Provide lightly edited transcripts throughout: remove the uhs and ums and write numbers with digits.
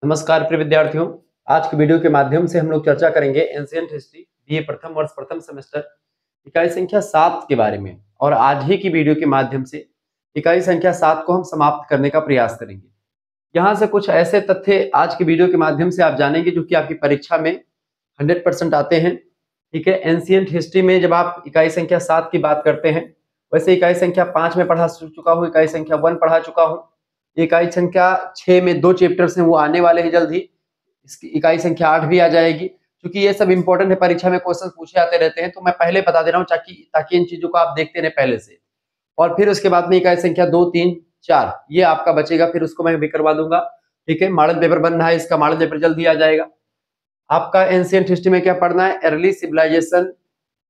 नमस्कार प्रिय विद्यार्थियों। आज की वीडियो के माध्यम से हम लोग चर्चा करेंगे एंशिएंट हिस्ट्री बीए प्रथम वर्ष प्रथम सेमेस्टर इकाई संख्या 7 के बारे में। और आज ही की वीडियो के माध्यम से इकाई संख्या 7 को हम समाप्त करने का प्रयास करेंगे। यहाँ से कुछ ऐसे तथ्य आज की वीडियो के माध्यम से आप जानेंगे जो कि आपकी परीक्षा में 100% आते हैं। ठीक है, एंशिएंट हिस्ट्री में जब आप इकाई संख्या 7 की बात करते हैं, वैसे इकाई संख्या 5 में पढ़ा चुका हूँ, इकाई संख्या 1 पढ़ा चुका हूँ, इकाई संख्या 6 में 2 चैप्टर्स हैं वो आने वाले हैं जल्द ही। इसकी इकाई संख्या 8 भी आ जाएगी। क्योंकि ये सब इंपॉर्टेंट है, परीक्षा में क्वेश्चन पूछे आते रहते हैं, तो मैं पहले बता दे रहा हूँ ताकि इन चीजों को आप देखते रहे पहले से। और फिर उसके बाद में इकाई संख्या 2, 3, 4 ये आपका बचेगा, फिर उसको मैं भी करवा दूंगा। ठीक है, मॉडल पेपर बन रहा है, इसका मॉडल पेपर जल्द ही आ जाएगा। आपका एंशिएंट हिस्ट्री में क्या पढ़ना है? Early civilisation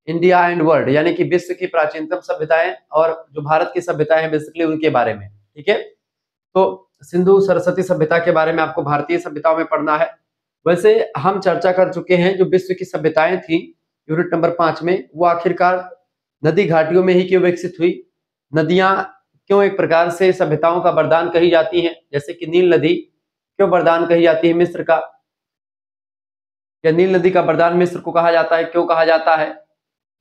India and world, यानी कि विश्व की प्राचीनतम सभ्यताएं और जो भारत की सभ्यताएं हैं बेसिकली उनके बारे में। ठीक है, तो सिंधु सरस्वती सभ्यता के बारे में आपको भारतीय सभ्यताओं में पढ़ना है। वैसे हम चर्चा कर चुके हैं जो विश्व की सभ्यताएं थी यूनिट नंबर 5 में, वो आखिरकार नदी घाटियों में ही क्यों विकसित हुई, नदियां क्यों एक प्रकार से सभ्यताओं का वरदान कही जाती हैं, जैसे कि नील नदी क्यों वरदान कही जाती है मिस्र का, या नील नदी का वरदान मिस्र को कहा जाता है, क्यों कहा जाता है।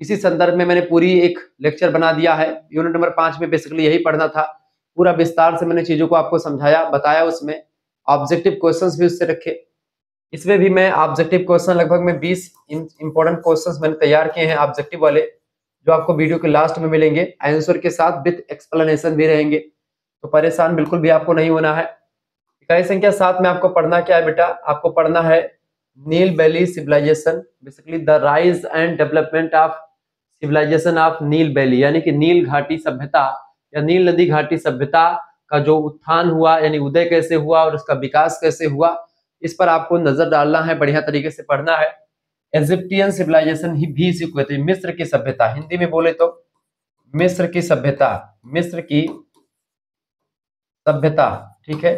इसी संदर्भ में मैंने पूरी एक लेक्चर बना दिया है। यूनिट नंबर 5 में बेसिकली यही पढ़ना था, पूरा विस्तार से मैंने चीजों को आपको समझाया बताया, उसमें ऑब्जेक्टिव क्वेश्चंस भी उससे रखे। इसमें भी मैं ऑब्जेक्टिव क्वेश्चन लगभग में 20 इंपॉर्टेंट क्वेश्चंस मैंने तैयार किए हैं ऑब्जेक्टिव वाले, जो आपको वीडियो के लास्ट में मिलेंगे, आंसर के साथ विद एक्सप्लेनेशन भी रहेंगे, तो परेशान बिल्कुल भी आपको नहीं होना है। इकाई संख्या 7 में आपको पढ़ना क्या है बेटा? आपको पढ़ना है Nile valley civilisation, basically the rise and development of civilisation of Nile valley, यानी कि नील घाटी सभ्यता या नील नदी घाटी सभ्यता का जो उत्थान हुआ, यानी उदय कैसे हुआ और उसका विकास कैसे हुआ, इस पर आपको नजर डालना है, बढ़िया तरीके से पढ़ना है। इजिप्टियन सिविलाइजेशन ही भी इसी को कहते हैं, मिस्र की सभ्यता, हिंदी में बोले तो मिस्र की सभ्यता, मिस्र की सभ्यता। ठीक है,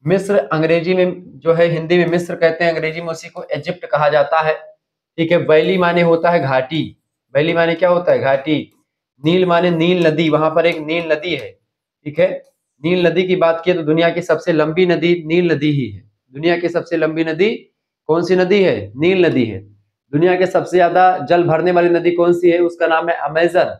मिस्र अंग्रेजी में जो है, हिंदी में मिस्र कहते हैं, अंग्रेजी में उसी को इजिप्ट कहा जाता है। ठीक है, वैली माने होता है घाटी, वैली माने क्या होता है? घाटी। नील माने नील नदी, वहां पर एक नील नदी है। ठीक है, नील नदी की बात की तो दुनिया की सबसे लंबी नदी नील नदी ही है। दुनिया की सबसे लंबी नदी कौन सी नदी है? नील नदी है। दुनिया के सबसे ज्यादा जल भरने वाली नदी कौन सी है? उसका नाम है अमेजन।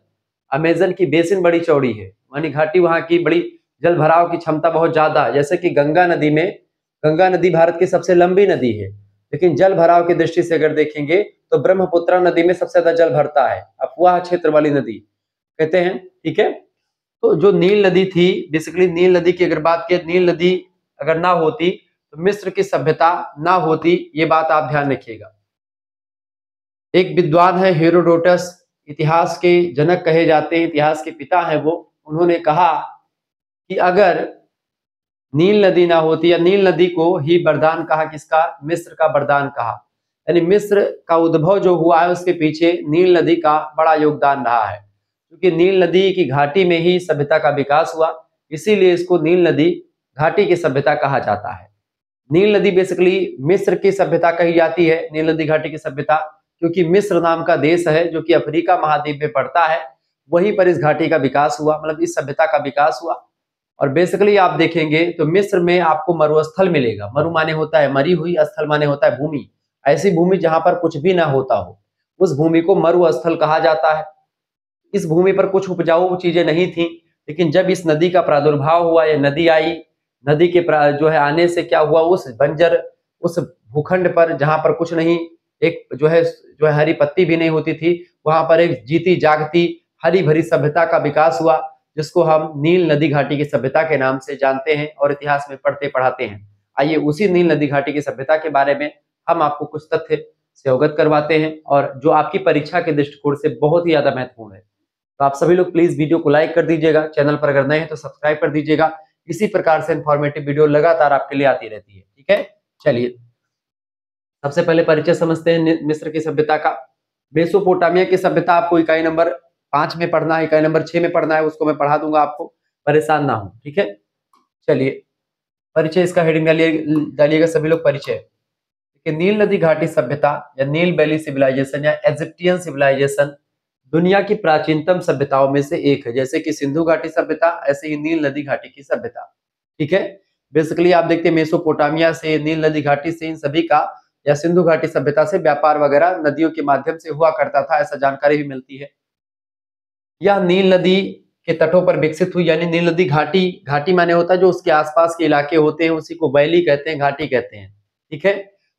अमेजन की बेसिन बड़ी चौड़ी है, यानी घाटी वहां की बड़ी जल भराव की क्षमता बहुत ज्यादा है। जैसे कि गंगा नदी में, गंगा नदी भारत की सबसे लंबी नदी है, लेकिन जल भराव की दृष्टि से अगर देखेंगे तो ब्रह्मपुत्र नदी में सबसे ज्यादा जल भरता है, अफवाह क्षेत्र वाली नदी कहते हैं। ठीक है, तो जो नील नदी थी, बेसिकली नील नदी की अगर बात की, नील नदी अगर ना होती तो मिस्र की सभ्यता ना होती, ये बात आप ध्यान रखिएगा। एक विद्वान है हेरोडोटस, इतिहास के जनक कहे जाते हैं, इतिहास के पिता हैं वो। उन्होंने कहा कि अगर नील नदी ना होती, या नील नदी को ही वरदान कहा, किसका? मिस्र का वरदान कहा, यानी मिस्र का उद्भव जो हुआ है उसके पीछे नील नदी का बड़ा योगदान रहा है, क्योंकि नील नदी की घाटी में ही सभ्यता का विकास हुआ, इसीलिए इसको नील नदी घाटी की सभ्यता कहा जाता है। नील नदी बेसिकली मिस्र की सभ्यता कही जाती है, नील नदी घाटी की सभ्यता, क्योंकि मिस्र नाम का देश है जो कि अफ्रीका महाद्वीप में पड़ता है, वहीं पर इस घाटी का विकास हुआ, मतलब इस सभ्यता का विकास हुआ। और बेसिकली आप देखेंगे तो मिस्र में आपको मरुस्थल मिलेगा। मरु माने होता है मरी हुई, स्थल माने होता है भूमि। ऐसी भूमि जहां पर कुछ भी ना होता हो, उस भूमि को मरुस्थल कहा जाता है। इस भूमि पर कुछ उपजाऊ चीजें नहीं थी, लेकिन जब इस नदी का प्रादुर्भाव हुआ, ये नदी आई, नदी के जो है आने से क्या हुआ, उस बंजर, उस भूखंड पर जहां पर कुछ नहीं, एक जो है हरी पत्ती भी नहीं होती थी, वहां पर एक जीती जागती हरी भरी सभ्यता का विकास हुआ, जिसको हम नील नदी घाटी की सभ्यता के नाम से जानते हैं और इतिहास में पढ़ते पढ़ाते हैं। आइए उसी नील नदी घाटी की सभ्यता के बारे में हम आपको कुछ तथ्य से अवगत करवाते हैं, और जो आपकी परीक्षा के दृष्टिकोण से बहुत ही ज्यादा महत्वपूर्ण है। तो आप सभी लोग प्लीज वीडियो को लाइक कर दीजिएगा, चैनल पर अगर नए हैं तो सब्सक्राइब कर दीजिएगा। इसी प्रकार से इंफॉर्मेटिव वीडियो लगातार आपके लिए आती रहती है। ठीक है, चलिए सबसे पहले परिचय समझते हैं मिस्र की सभ्यता का। मेसोपोटामिया की सभ्यता आपको इकाई नंबर 5 में पढ़ना है, इकाई नंबर 6 में पढ़ना है, उसको मैं पढ़ा दूंगा, आपको परेशान ना हो। ठीक है, चलिए परिचय, इसका हेडिंग डालिएगा सभी लोग, परिचय। नील नदी घाटी सभ्यता या नील वैली सिविलाइजेशन या इजिप्टियन सिविलाइजेशन दुनिया की प्राचीनतम सभ्यताओं में से एक है। जैसे कि सिंधु घाटी सभ्यता, ऐसे ही नील नदी घाटी की सभ्यता। ठीक है, बेसिकली आप देखते हैं मेसोपोटामिया से, नील नदी घाटी से, इन सभी का या सिंधु घाटी सभ्यता से व्यापार वगैरह नदियों के माध्यम से हुआ करता था, ऐसा जानकारी भी मिलती है। यह नील नदी के तटों पर विकसित हुई, यानी नील नदी घाटी, घाटी माने होता है जो उसके आसपास के इलाके होते हैं उसी को वैली कहते हैं, घाटी कहते हैं, ठीक है।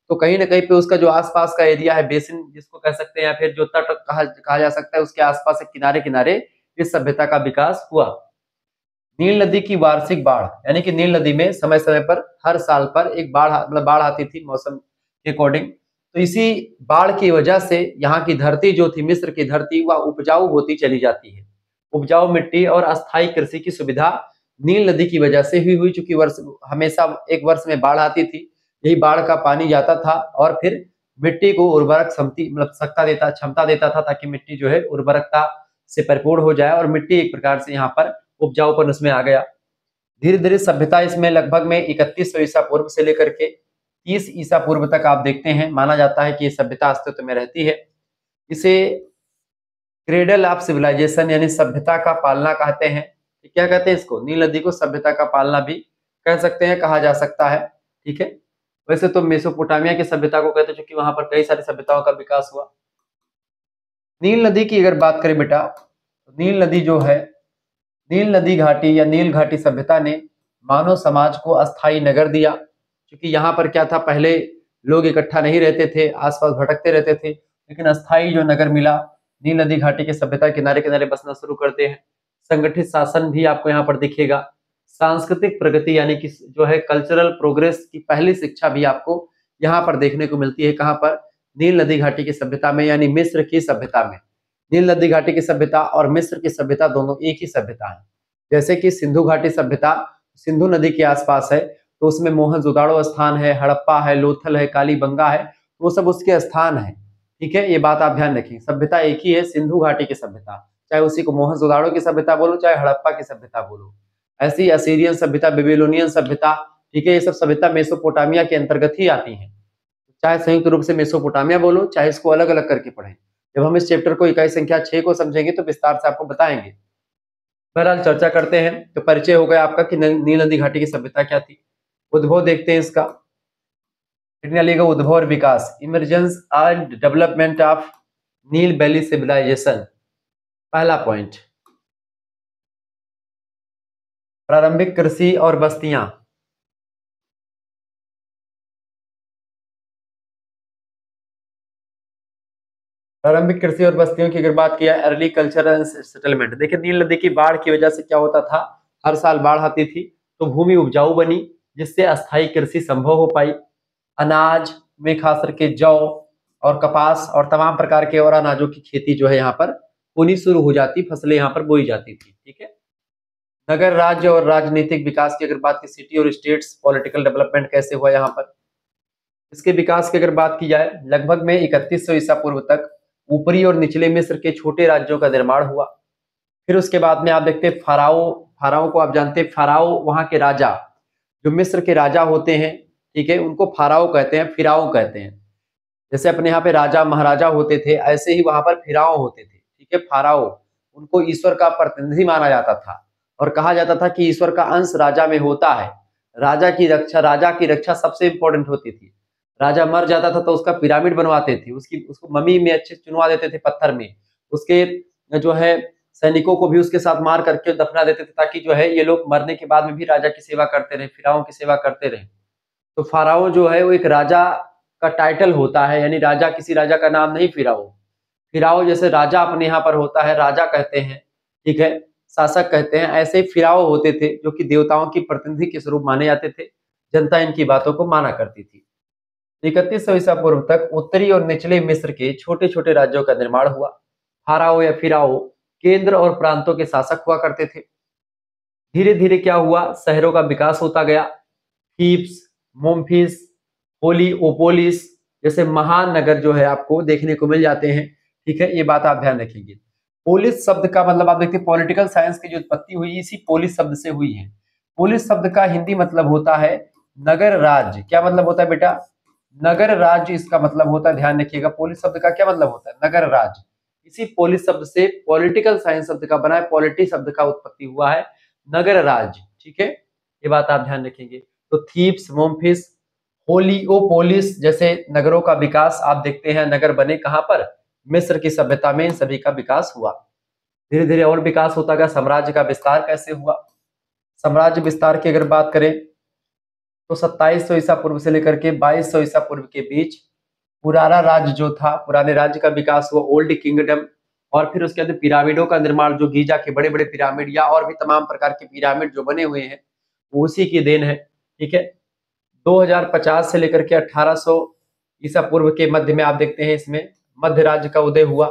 तो कहीं ना कहीं पे उसका जो आसपास का एरिया है, बेसिन जिसको कह सकते हैं, या फिर जो तट कहा जा सकता है, उसके आसपास के किनारे किनारे इस सभ्यता का विकास हुआ। नील नदी की वार्षिक बाढ़, यानी कि नील नदी में समय समय पर हर साल पर एक बाढ़, मतलब बाढ़ आती थी मौसम के अकॉर्डिंग। तो इसी बाढ़ की वजह से यहाँ की धरती जो थी, मिस्र की धरती, वह उपजाऊ होती चली जाती है। उपजाऊ मिट्टी और अस्थायी कृषि की सुविधा नील नदी की वजह से हुई, चूंकि वर्ष हमेशा एक वर्ष में बाढ़ आती थी, यही बाढ़ का पानी जाता था और फिर मिट्टी को उर्वरक क्षमता देता था, ताकि मिट्टी जो है उर्वरकता से परिपूर्ण हो जाए और मिट्टी एक प्रकार से यहाँ पर उपजाऊपन उसमें आ गया। धीरे धीरे सभ्यता इसमें लगभग में 3100 ईसा पूर्व से लेकर के 30 ईसा पूर्व तक आप देखते हैं, माना जाता है कि ये सभ्यता अस्तित्व में रहती है। इसे क्रेडल ऑफ सिविलाइजेशन यानी सभ्यता का पालना कहते हैं। क्या कहते हैं इसको? नील नदी को सभ्यता का पालना भी कह सकते हैं, कहा जा सकता है, ठीक है। वैसे तो मेसोपोटामिया की सभ्यता को कहते हैं, क्योंकि वहां पर कई सारी सभ्यताओं का विकास हुआ। नील नदी की अगर बात करें बेटा, तो नील नदी जो है, नील नदी घाटी या नील घाटी सभ्यता ने मानव समाज को अस्थायी नगर दिया, क्योंकि यहाँ पर क्या था, पहले लोग इकट्ठा नहीं रहते थे, आसपास भटकते रहते थे, लेकिन अस्थायी जो नगर मिला, नील नदी घाटी की सभ्यता किनारे किनारे बसना शुरू करते हैं। संगठित शासन भी आपको यहाँ पर दिखेगा। सांस्कृतिक प्रगति यानी कि जो है कल्चरल प्रोग्रेस की पहली शिक्षा भी आपको यहाँ पर देखने को मिलती है। कहाँ पर? नील नदी घाटी की सभ्यता में, यानी मिस्र की सभ्यता में। नील नदी घाटी की सभ्यता और मिस्र की सभ्यता दोनों एक ही सभ्यता है। जैसे कि सिंधु घाटी सभ्यता सिंधु नदी के आसपास है, तो उसमें मोहनजोदाड़ो स्थान है, हड़प्पा है, लोथल है, कालीबंगा है, वो सब उसके स्थान है, ठीक है। ये बात आप ध्यान रखिए, सभ्यता एक ही है, सिंधु घाटी की सभ्यता, चाहे उसी को मोहनजोदाड़ो की सभ्यता बोलो, चाहे हड़प्पा की सभ्यता बोलो। ऐसी असीरियन सभ्यता, बेबीलोनियन सभ्यता, ठीक है, ये सब सभ्यता मेसोपोटामिया के अंतर्गत ही आती है। चाहे संयुक्त रूप से मेसोपोटामिया बोलो, चाहे इसको अलग अलग करके पढ़ें। जब हम इस चैप्टर को इकाई संख्या 6 को समझेंगे तो विस्तार से आपको बताएंगे। बहरहाल चर्चा करते हैं। तो परिचय हो गया आपका कि नील नदी घाटी की सभ्यता क्या थी। उद्भव देखते हैं इसका, लिखा उद्भव और विकास, emergence and development of Nile valley civilisation. पहला पॉइंट, प्रारंभिक कृषि और बस्तियां। प्रारंभिक कृषि और बस्तियों की अगर बात किया, अर्ली कल्चरल सेटलमेंट। देखिए नील नदी की बाढ़ की वजह से क्या होता था, हर साल बाढ़ आती थी, तो भूमि उपजाऊ बनी, जिससे अस्थायी कृषि संभव हो पाई। अनाज में खास करके जौ और कपास और तमाम प्रकार के और अनाजों की खेती जो है यहाँ पर होनी शुरू हो जाती, फसलें यहाँ पर बोई जाती थी, ठीक है। नगर राज्य और राजनीतिक विकास की अगर बात की, सिटी और स्टेट्स पॉलिटिकल डेवलपमेंट कैसे हुआ यहाँ पर, इसके विकास की अगर बात की जाए, लगभग में 3100 ईसा पूर्व तक ऊपरी और निचले मिस्र के छोटे राज्यों का निर्माण हुआ। फिर उसके बाद में आप देखते हैं फाराओ, फाराओ को आप जानते हैं, फाराओ वहां के राजा, जो मिस्र के राजा होते हैं, ठीक है, उनको फाराओ कहते हैं, फिराओ कहते हैं। जैसे अपने यहाँ पे राजा महाराजा होते थे, ऐसे ही वहां पर फिराओ होते थे, ठीक है। फाराओ, उनको ईश्वर का प्रतिनिधि माना जाता था और कहा जाता था कि ईश्वर का अंश राजा में होता है। राजा की रक्षा सबसे इंपॉर्टेंट होती थी। राजा मर जाता था तो उसका पिरामिड बनवाते थे, उसको मम्मी में अच्छे चुनवा देते थे पत्थर में, उसके जो है सैनिकों को भी उसके साथ मार करके दफना देते थे, ताकि जो है ये लोग मरने के बाद में भी राजा की सेवा करते रहे, फिराओं की सेवा करते रहे। तो फाराओ जो है वो एक राजा का टाइटल होता है, यानी राजा किसी राजा का नाम नहीं फिराओ। फिराओ जैसे राजा अपने यहाँ पर होता है, राजा कहते हैं, ठीक है, शासक कहते हैं, ऐसे ही फिराओ होते थे जो कि देवताओं की प्रतिनिधि के स्वरूप माने जाते थे। जनता इनकी बातों को माना करती थी। 3100 ईसा पूर्व तक उत्तरी और निचले मिस्र के छोटे छोटे राज्यों का निर्माण हुआ। फाराओ या फिराओ केंद्र और प्रांतों के शासक हुआ करते थे। धीरे धीरे क्या हुआ, शहरों का विकास होता गया। थीब्स, मेम्फिस, ओपोलिस जैसे महान नगर जो है आपको देखने को मिल जाते हैं, ठीक है। ये बात आप ध्यान रखेंगे। पोलिस शब्द का मतलब आप देखते हैं, पॉलिटिकल साइंस की जो उत्पत्ति हुई इसी पोलिस शब्द से हुई है। पोलिस शब्द का हिंदी मतलब होता है नगर राज्य। क्या मतलब होता है बेटा? नगर राज्य इसका मतलब होता है, ध्यान रखिएगा। पोलिस शब्द का क्या मतलब होता है? नगर राज्य। इसी पोलिस शब्द से पॉलिटिकल साइंस शब्द का बना है, पॉलिटी शब्द का उत्पत्ति हुआ है, नगर राज्य, ठीक है। ये बात आप ध्यान रखेंगे। तो थीब्स, मेम्फिस, हेलियोपोलिस जैसे नगरों का विकास आप देखते हैं, नगर बने कहां पर, मिस्र की सभ्यता में इन सभी का विकास हुआ। धीरे धीरे और विकास होता गया। साम्राज्य का विस्तार कैसे हुआ, साम्राज्य विस्तार की अगर बात करें तो 2700 ईसा पूर्व से लेकर के 2200 ईसा पूर्व के बीच पुराना राज्य जो था, पुराने राज्य का विकास हुआ, ओल्ड किंगडम। और फिर उसके अंदर पिरामिडों का निर्माण, जो गीजा के बड़े बड़े पिरामिड या और भी तमाम प्रकार के पिरामिड जो बने हुए हैं वो उसी की देन है। ठीक है, 2050 से लेकर के 1800 ईसा पूर्व के मध्य में आप देखते हैं इसमें मध्य राज्य का उदय हुआ।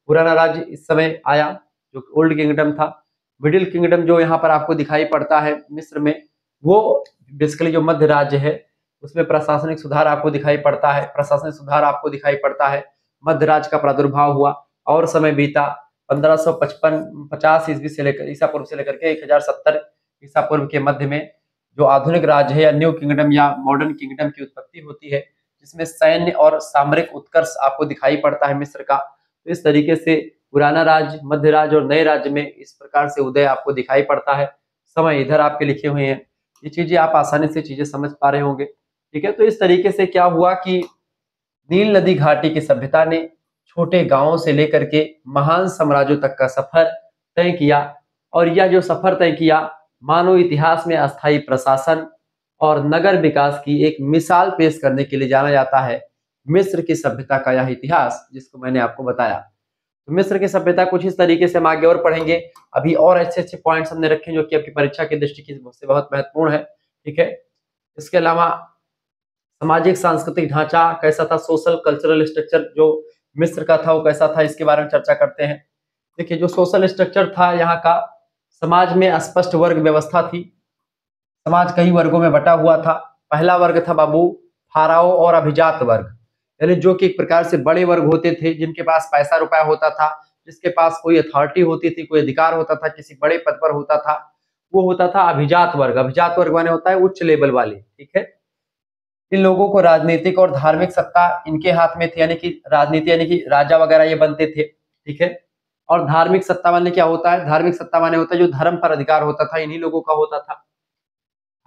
पुराना राज्य इस समय आया जो ओल्ड किंगडम था। मिडिल किंगडम जो यहाँ पर आपको दिखाई पड़ता है मिस्र में, वो बेसिकली जो मध्य राज्य है उसमें प्रशासनिक सुधार आपको दिखाई पड़ता है, प्रशासनिक सुधार आपको दिखाई पड़ता है, मध्य राज्य का प्रादुर्भाव हुआ और समय बीता। 1550 ईस्वी से लेकर ईसा पूर्व से लेकर के 1070 ईसा पूर्व के मध्य में जो आधुनिक राज्य है या न्यू किंगडम या मॉडर्न किंगडम की उत्पत्ति होती है, जिसमें सैन्य और सामरिक उत्कर्ष आपको दिखाई पड़ता है मिस्र का। तो इस तरीके से पुराना राज्य, मध्य राज्य और नए राज्य में इस प्रकार से उदय आपको दिखाई पड़ता है। समय इधर आपके लिखे हुए हैं, ये चीजें आप आसानी से चीजें समझ पा रहे होंगे। ठीक है, तो इस तरीके से क्या हुआ कि नील नदी घाटी की सभ्यता ने छोटे गांवों से लेकर के महान साम्राज्यों तक का सफर तय किया, और यह जो सफर तय किया मानव इतिहास में अस्थायी प्रशासन और नगर विकास की एक मिसाल पेश करने के लिए जाना जाता है। मिस्र की सभ्यता का यह इतिहास जिसको मैंने आपको बताया। तो मिस्र की सभ्यता कुछ इस तरीके से हम आगे और पढ़ेंगे। अभी और अच्छे अच्छे पॉइंट्स हमने रखे जो कि आपकी परीक्षा की दृष्टि से बहुत महत्वपूर्ण है। ठीक है, इसके अलावा सामाजिक सांस्कृतिक ढांचा कैसा था, सोशल कल्चरल स्ट्रक्चर जो मिस्र का था वो कैसा था, इसके बारे में चर्चा करते हैं। देखिए, जो सोशल स्ट्रक्चर था यहाँ का, समाज में स्पष्ट वर्ग व्यवस्था थी। समाज कई वर्गों में बटा हुआ था। पहला वर्ग था बाबू फाराओ और अभिजात वर्ग, यानी जो कि एक प्रकार से बड़े वर्ग होते थे जिनके पास पैसा रुपया होता था, जिसके पास कोई अथॉरिटी होती थी, कोई अधिकार होता था, किसी बड़े पद पर होता था, वो होता था अभिजात वर्ग। अभिजात वर्ग माने होता है उच्च लेवल वाले। ठीक है, इन लोगों को राजनीतिक और धार्मिक सत्ता इनके हाथ में थी, यानी कि राजनीति यानी कि राजा वगैरह ये बनते थे। ठीक है, और धार्मिक सत्ता माने क्या होता है, धार्मिक सत्ता माने होता है जो धर्म पर अधिकार होता था, इन्हीं लोगों का होता था।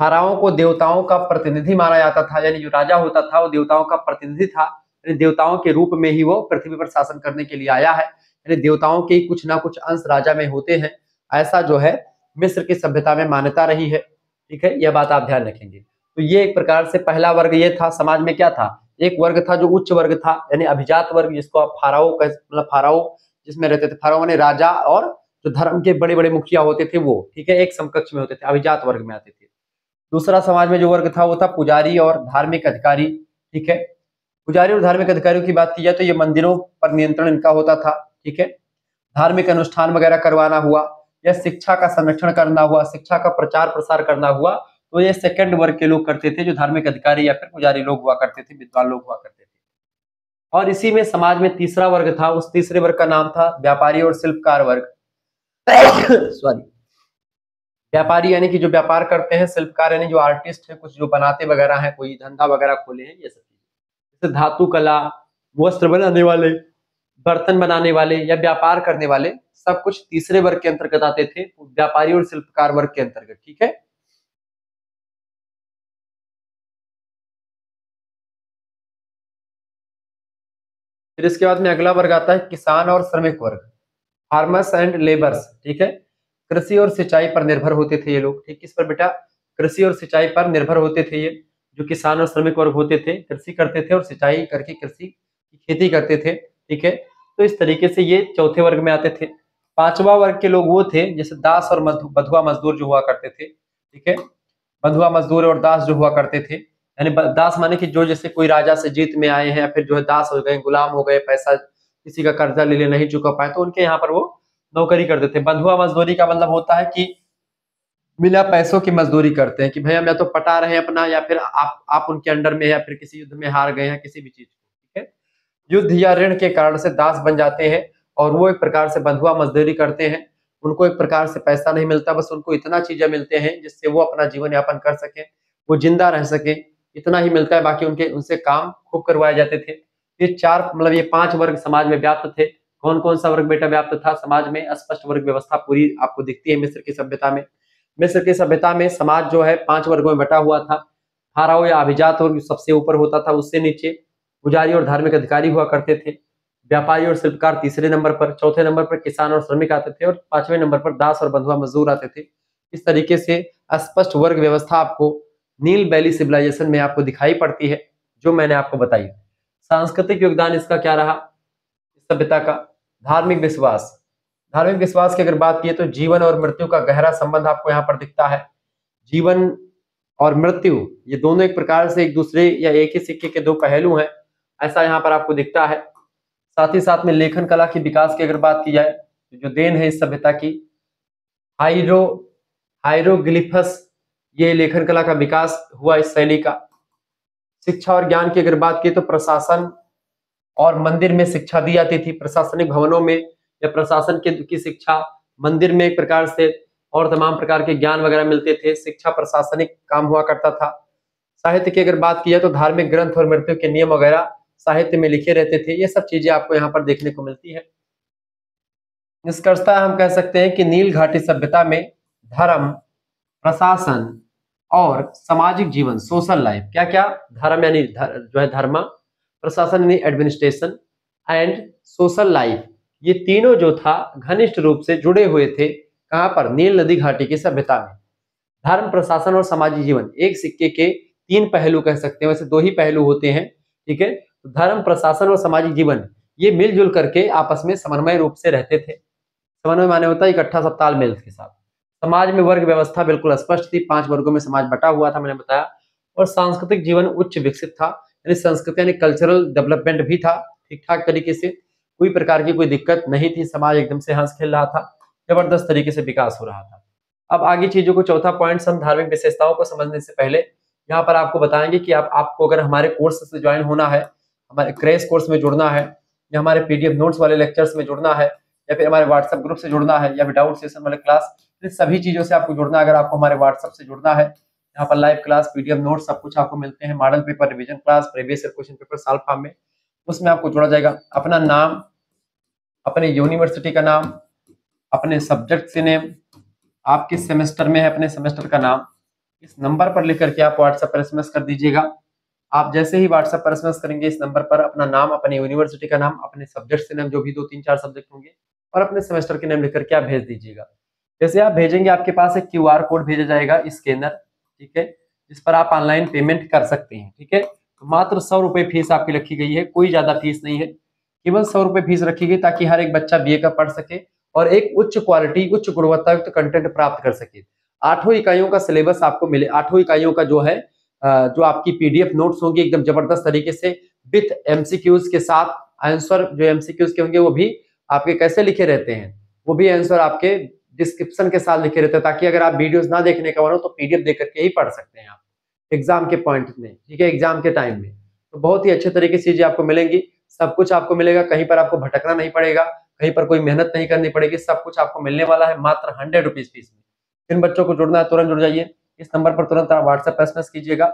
फाराओं को देवताओं का प्रतिनिधि माना जाता था, यानी जो राजा होता था वो देवताओं का प्रतिनिधि था, यानी देवताओं के रूप में ही वो पृथ्वी पर शासन करने के लिए आया है, यानी देवताओं के कुछ ना कुछ अंश राजा में होते हैं। ऐसा जो है मिस्र की सभ्यता में मान्यता रही है। ठीक है, यह बात आप ध्यान रखेंगे। तो ये एक प्रकार से पहला वर्ग ये था। समाज में क्या था, एक वर्ग था जो उच्च वर्ग था, यानी अभिजात वर्ग, जिसको आप फाराओ मतलब फाराओ जिसमें रहते थे, फाराओ माने राजा, और जो धर्म के बड़े बड़े मुखिया होते थे वो, ठीक है, एक समकक्ष में होते थे, अभिजात वर्ग में आते थे। दूसरा समाज में जो वर्ग था वो था पुजारी और धार्मिक अधिकारी। ठीक है, पुजारी और धार्मिक अधिकारियों की बात की जाए तो ये मंदिरों पर नियंत्रण इनका होता था। ठीक है, धार्मिक अनुष्ठान वगैरह करवाना हुआ या शिक्षा का संरक्षण करना हुआ, शिक्षा का प्रचार प्रसार करना हुआ, तो ये सेकंड वर्ग के लोग करते थे, जो धार्मिक अधिकारी या फिर पुजारी लोग हुआ करते थे, विद्वान लोग हुआ करते थे। और इसी में समाज में तीसरा वर्ग था, उस तीसरे वर्ग का नाम था व्यापारी और शिल्पकार वर्ग। सॉरी, व्यापारी यानी कि जो व्यापार करते हैं, शिल्पकार यानी जो आर्टिस्ट है, कुछ जो बनाते वगैरह हैं, कोई धंधा वगैरह खोले हैं, ये सब चीजें, जैसे धातु कला, वस्त्र बनाने वाले, बर्तन बनाने वाले या व्यापार करने वाले, सब कुछ तीसरे वर्ग के अंतर्गत आते थे, व्यापारी और शिल्पकार वर्ग के अंतर्गत। ठीक है, फिर इसके बाद में अगला वर्ग आता है किसान और श्रमिक वर्ग, फार्मर्स एंड लेबर्स। ठीक है, कृषि और सिंचाई पर निर्भर होते थे ये लोग। ठीक, किस पर बेटा, कृषि और सिंचाई पर निर्भर होते थे ये जो किसान और श्रमिक वर्ग होते थे, कृषि करते थे और सिंचाई करके कृषि की खेती करते थे। ठीक है, तो इस तरीके से ये चौथे वर्ग में आते थे। पांचवा वर्ग के लोग वो थे जैसे दास और बंधुआ मजदूर जो हुआ करते थे। ठीक है, बंधुआ मजदूर और दास जो हुआ करते थे, यानी दास माने कि जो जैसे कोई राजा से जीत में आए हैं या फिर जो है दास हो गए, गुलाम हो गए, पैसा किसी का कर्जा ले ले नहीं चुका पाए, तो उनके यहाँ पर वो नौकरी करते थे। बंधुआ मजदूरी का मतलब होता है कि बिना पैसों की मजदूरी करते हैं, कि भैया या तो पटा रहे हैं अपना, या फिर आप उनके अंडर में, या फिर किसी युद्ध में हार गए हैं किसी भी चीज को। ठीक है, युद्ध या ऋण के कारण से दास बन जाते हैं और वो एक प्रकार से बंधुआ मजदूरी करते हैं। उनको एक प्रकार से पैसा नहीं मिलता, बस उनको इतना चीजें मिलते हैं जिससे वो अपना जीवन यापन कर सके, वो जिंदा रह सके, इतना ही मिलता है। बाकी उनके उनसे काम खूब करवाए जाते थे। ये चार मतलब ये पांच वर्ग समाज में व्याप्त थे। कौन कौन सा वर्ग बेटा व्याप्त था समाज में, स्पष्ट वर्ग व्यवस्था पूरी आपको दिखती है मिस्र की सभ्यता में। मिस्र की सभ्यता में समाज जो है पांच वर्गों में बटा हुआ था। फाराओ या अभिजात वर्ग सबसे ऊपर होता था, उससे नीचे पुजारी और धार्मिक अधिकारी हुआ करते थे, व्यापारी और शिल्पकार तीसरे नंबर पर, चौथे नंबर पर किसान और श्रमिक आते थे, और पांचवें नंबर पर दास और बंधुआ मजदूर आते थे। इस तरीके से स्पष्ट वर्ग व्यवस्था आपको नील वैली सिविलाइजेशन में आपको दिखाई पड़ती है, जो मैंने आपको बताई। सांस्कृतिक योगदान इसका क्या रहा सभ्यता का? धार्मिक विश्वास। धार्मिक विश्वास की अगर बात की तो जीवन और मृत्यु का गहरा संबंध आपको यहाँ पर दिखता है। जीवन और मृत्यु ये दोनों एक प्रकार से एक दूसरे या एक ही सिक्के के दो पहलू हैं, ऐसा यहाँ पर आपको दिखता है। साथ ही साथ में लेखन कला के विकास की अगर बात की जाए तो जो देन है इस सभ्यता की हाइरोग्लिफस, ये लेखन कला का विकास हुआ इस शैली का। शिक्षा और ज्ञान की अगर बात की तो प्रशासन और मंदिर में शिक्षा दी जाती थी, प्रशासनिक भवनों में या प्रशासन की शिक्षा मंदिर में एक प्रकार से, और तमाम प्रकार के ज्ञान वगैरह मिलते थे। शिक्षा प्रशासनिक काम हुआ करता था। साहित्य की अगर बात की जाए तो धार्मिक ग्रंथ और मृत्यु के नियम वगैरह साहित्य में लिखे रहते थे। ये सब चीजें आपको यहाँ पर देखने को मिलती है। निष्कर्षतः हम कह सकते हैं कि नील घाटी सभ्यता में धर्म, प्रशासन और सामाजिक जीवन, सोशल लाइफ, क्या क्या? धर्म यानी जो है धर्म, प्रशासन यानी एडमिनिस्ट्रेशन, एंड सोशल लाइफ, ये तीनों जो था घनिष्ठ रूप से जुड़े हुए थे। कहां पर? नील नदी घाटी की सभ्यता में। धर्म, प्रशासन और सामाजिक जीवन एक सिक्के के तीन पहलू कह सकते हैं, वैसे दो ही पहलू होते हैं, ठीक है। धर्म, प्रशासन और सामाजिक जीवन ये मिलजुल करके आपस में समन्वय रूप से रहते थे। समन्वय माने होता है इकट्ठा सब तालमेल के साथ। समाज में वर्ग व्यवस्था बिल्कुल स्पष्ट थी, 5 वर्गों में समाज बटा हुआ था, मैंने बताया। और सांस्कृतिक जीवन उच्च विकसित था, यानी संस्कृति यानी कल्चरल डेवलपमेंट भी था ठीक ठाक तरीके से, कोई प्रकार की कोई दिक्कत नहीं थी, समाज एकदम से हंस खेल रहा था, जबरदस्त तरीके से विकास हो रहा था। अब आगे चीजों को, चौथा पॉइंट, हम धार्मिक विशेषताओं को समझने से पहले यहाँ पर आपको बताएंगे कि आपको अगर हमारे कोर्स से ज्वाइन होना है, हमारे क्रैश कोर्स में जुड़ना है, या हमारे पीडीएफ नोट्स वाले लेक्चर्स में जुड़ना है, या फिर हमारे व्हाट्सएप ग्रुप से जुड़ना है, या विदाउट सेशन वाले क्लास, इन सभी चीजों से आपको जुड़ना है। अगर आपको हमारे व्हाट्सएप से जुड़ना है, यहाँ पर लाइव क्लास, पीडीएफ नोट्स सब कुछ आपको मिलते हैं, model paper, revision class, previous year question paper solve form में, उसमें आपको जोड़ा जाएगा। अपना नाम, अपने यूनिवर्सिटी का नाम, अपने सब्जेक्ट से नेम, आप किस सेमेस्टर में है अपने सेमेस्टर का नाम, इस नंबर पर लिख करके आप व्हाट्सएप पर एसएमएस कर दीजिएगा। आप जैसे ही व्हाट्सएप पर एसएमएस करेंगे इस नंबर पर अपना नाम, अपने यूनिवर्सिटी का नाम, अपने सब्जेक्ट से नेम, जो भी 2-3-4 सब्जेक्ट होंगे, और अपने सेमेस्टर के नेम लिख करके आप भेज दीजिएगा। जैसे आप भेजेंगे आपके पास एक क्यूआर कोड भेजा जाएगा, स्कैनर, ठीक है, जिस पर आप ऑनलाइन पेमेंट कर सकते हैं, ठीक है। तो मात्र 100 रुपए फीस आपकी रखी गई है, कोई ज्यादा फीस नहीं है, केवल 100 रुपए फीस रखी गई ताकि हर एक बच्चा बीए का पढ़ सके और एक उच्च क्वालिटी, उच्च गुणवत्ता युक्त कंटेंट प्राप्त कर सके। 8 इकाइयों का सिलेबस आपको मिले, 8 इकाइयों का जो है जो आपकी पीडीएफ नोट्स होंगे एकदम जबरदस्त तरीके से विथ एमसीक्यूज के साथ। आंसर जो एमसीक्यूज के होंगे वो भी आपके कैसे लिखे रहते हैं, वो भी आंसर आपके डिस्क्रिप्शन के साथ लिखे रहते हैं, ताकि अगर आप वीडियोस ना देखने का मन हो तो पीडीएफ देख करके ही पढ़ सकते हैं आप एग्जाम के पॉइंट में, ठीक है, एग्जाम के टाइम में। तो बहुत ही अच्छे तरीके से चीजें आपको मिलेंगी, सब कुछ आपको मिलेगा, कहीं पर आपको भटकना नहीं पड़ेगा, कहीं पर कोई मेहनत नहीं करनी पड़ेगी, सब कुछ आपको मिलने वाला है मात्र 100 रुपीज फीस में। जिन बच्चों को जुड़ना है तुरंत जुड़ जाइए, इस नंबर पर तुरंत आप व्हाट्सएप पर एसएमएस कीजिएगा,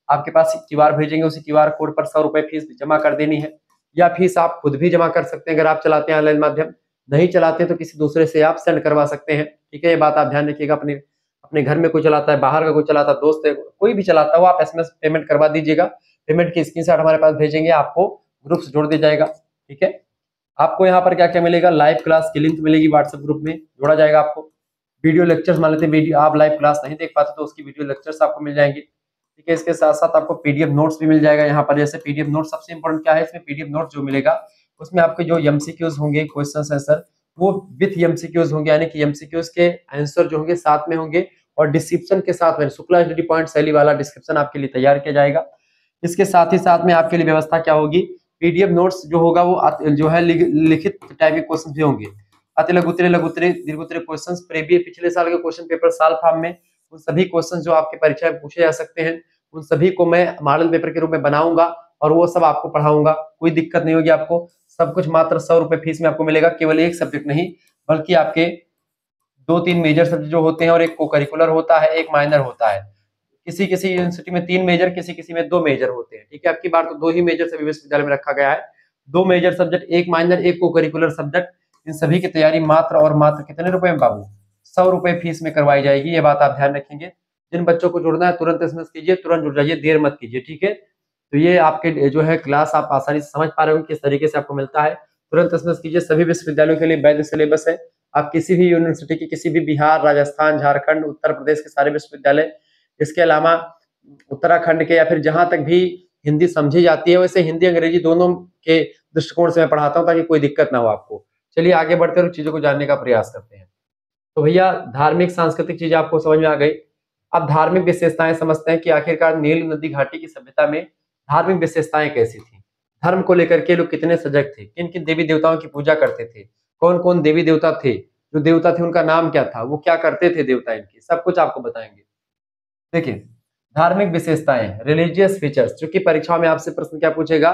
आपके पास क्यूआर भेजेंगे, उसी क्यूआर कोड पर 100 रुपए फीस जमा कर देनी है, या फीस आप खुद भी जमा कर सकते हैं अगर आप चलाते हैं ऑनलाइन माध्यम, नहीं चलाते तो किसी दूसरे से आप सेंड करवा सकते हैं, ठीक है। ये बात आप ध्यान रखिएगा, अपने घर में कोई चलाता है, बाहर का कोई चलाता है, दोस्त है, कोई भी चलाता हो, आप एसएमएस पेमेंट करवा दीजिएगा, पेमेंट की स्क्रीनशॉट हमारे पास भेजेंगे, आपको ग्रुप से जोड़ दिया जाएगा, ठीक है। आपको यहाँ पर क्या क्या मिलेगा, लाइव क्लास की लिंक मिलेगी, व्हाट्सएप ग्रुप में जोड़ा जाएगा आपको। वीडियो लेक्चर्स, मान लेते हैं वीडियो आप लाइव क्लास नहीं देख पाते तो उसकी वीडियो लेक्चर्स आपको मिल जाएंगे, ठीक है। इसके साथ साथ आपको पीडीएफ नोट्स भी मिल जाएगा यहाँ पर। जैसे पीडीएफ नोट सबसे इंपॉर्टेंट क्या है, इसमें पीडीएफ नोट्स जो मिलेगा उसमें आपके जो एमसीक्यूज होंगे, क्वेश्चन आंसर, वो विथ एमसीक्यूज होंगे, यानी कि एमसीक्यूज के आंसर जो होंगे साथ में होंगे, और डिस्क्रिप्शन के साथ में शुक्ला स्टडी पॉइंट शैली वाला डिस्क्रिप्शन आपके लिए तैयार किया जाएगा। इसके साथ ही साथ में आपके लिए व्यवस्था क्या होगी, पीडीएफ नोट्स जो होगा वो जो है लिखित टाइप के क्वेश्चन भी होंगे, अति लघुत्तरे, लघुत्तरे, दीर्घोत्तरे क्वेश्चंस, प्रीवियस पिछले साल के क्वेश्चन पेपर सॉल्व फॉर्म में उन सभी क्वेश्चंस जो आपके परीक्षा में पूछे जा सकते हैं, उन सभी को मैं मॉडल पेपर के रूप में बनाऊंगा और वो सब आपको पढ़ाऊंगा, कोई दिक्कत नहीं होगी आपको। सब कुछ मात्र 100 रुपए फीस में आपको मिलेगा, केवल एक सब्जेक्ट नहीं बल्कि आपके 2-3 मेजर सब्जेक्ट जो होते हैं और एक को करिकुलर होता है, एक माइनर होता है। किसी किसी यूनिवर्सिटी में 3 मेजर, किसी किसी में 2 मेजर होते हैं, ठीक है। आपकी बार तो 2 ही मेजर सभी विश्वविद्यालय में रखा गया है, 2 मेजर सब्जेक्ट, एक माइनर, एक को करिकुलर सब्जेक्ट। इन सभी की तैयारी मात्र और मात्र कितने रुपए में बाबू, 100 रुपए फीस में करवाई जाएगी, ये बात आप ध्यान रखेंगे। जिन बच्चों को जुड़ना है तुरंत एसएमएस कीजिए, तुरंत जुड़ जाइए, देर मत कीजिए, ठीक है। तो ये आपके जो है क्लास आप आसानी से समझ पा रहे हो किस तरीके से आपको मिलता है। तुरंत एसएमएस कीजिए। सभी विश्वविद्यालयों के लिए वैध सिलेबस है। आप किसी भी यूनिवर्सिटी की, किसी भी बिहार, राजस्थान, झारखंड, उत्तर प्रदेश के सारे विश्वविद्यालय, इसके अलावा उत्तराखंड के या फिर जहां तक भी हिंदी समझी जाती है, वैसे हिंदी अंग्रेजी दोनों के दृष्टिकोण से मैं पढ़ाता हूँ ताकि कोई दिक्कत ना हो आपको। चलिए आगे बढ़ते हुए चीजों को जानने का प्रयास करते हैं। तो भैया धार्मिक सांस्कृतिक चीजें आपको समझ में आ गई। अब धार्मिक विशेषताएं समझते हैं कि आखिरकार नील नदी घाटी की सभ्यता में धार्मिक विशेषताएं कैसी थी। धर्म को लेकर के लोग कितने सजग थे, किन किन देवी देवताओं की पूजा करते थे, कौन कौन देवी देवता थे, जो देवता थे उनका नाम क्या था, वो क्या करते थे देवता इनके, सब कुछ आपको बताएंगे। देखिए धार्मिक विशेषताएं, रिलीजियस फीचर्स, क्योंकि परीक्षाओं में आपसे प्रश्न क्या पूछेगा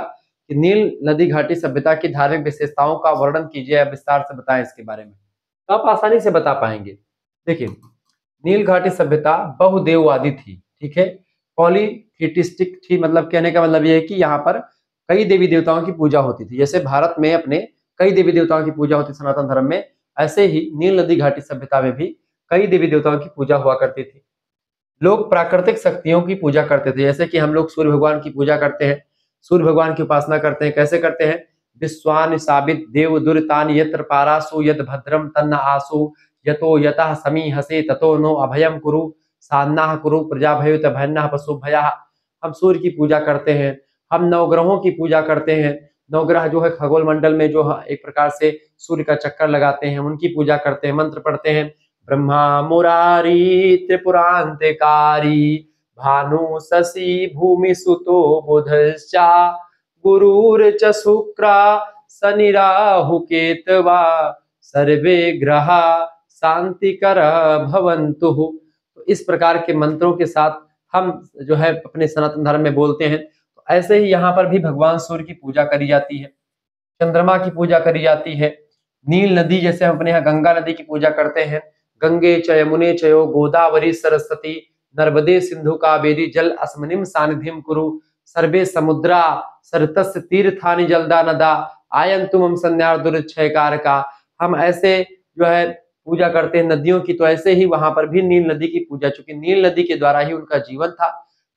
कि नील नदी घाटी सभ्यता की धार्मिक विशेषताओं का वर्णन कीजिए, विस्तार से बताएं इसके बारे में, तो आप आसानी से बता पाएंगे। देखिए नील घाटी सभ्यता बहुदेववादी थी, ठीक है, पॉलीथीटिस्टिक थी। मतलब कहने का मतलब ये है कि यहाँ पर कई देवी देवताओं की पूजा होती थी। जैसे भारत में अपने कई देवी देवताओं की पूजा होती सनातन धर्म में, ऐसे ही नील नदी घाटी सभ्यता में भी कई देवी देवताओं की पूजा हुआ करती थी। लोग प्राकृतिक शक्तियों की पूजा करते थे, जैसे कि हम लोग सूर्य भगवान की पूजा करते हैं, सूर्य भगवान की उपासना करते हैं। कैसे करते हैं? विश्वान साबित देव दुरितान यत्र पारासु यद भद्रम तन्न आसु यतो यतः समी हसे ततो नो अभयम कुरु सान्नाह कुरु प्रजाभयुत भयन्नाह पशु भया। हम सूर्य की पूजा करते हैं, हम नवग्रहों की पूजा करते हैं। नवग्रह जो है खगोल मंडल में जो एक प्रकार से सूर्य का चक्कर लगाते हैं, उनकी पूजा करते हैं, मंत्र पढ़ते हैं। ब्रह्मा मुरारी त्रिपुरांतकारी भानु शशि भूमि सुतो बुधश्चा गुरुर्च शुक्रा शनि राहु केतवा सर्वे ग्रहा शांतिकर भवन्तु। तो इस प्रकार के मंत्रों के साथ हम जो है अपने सनातन धर्म में बोलते हैं। तो ऐसे ही यहाँ पर भी भगवान सूर्य की पूजा करी जाती है, चंद्रमा की पूजा करी जाती है। नील नदी, जैसे हम अपने यहाँ गंगा नदी की पूजा करते हैं, गंगे च यमुने चयो गोदावरी सरस्वती नर्मदे सिंधु कावेरी जल अस्मिन् सानिधिम कुरु सर्वे समुद्रा सरतस् तीर्थानि जलदा नदा आयन्तु मम संन्यार्दुर्क्षय कारका। हम ऐसे जो है पूजा करते हैं नदियों की। तो ऐसे ही वहां पर भी नील नदी की पूजा, चूंकि नील नदी के द्वारा ही उनका जीवन था,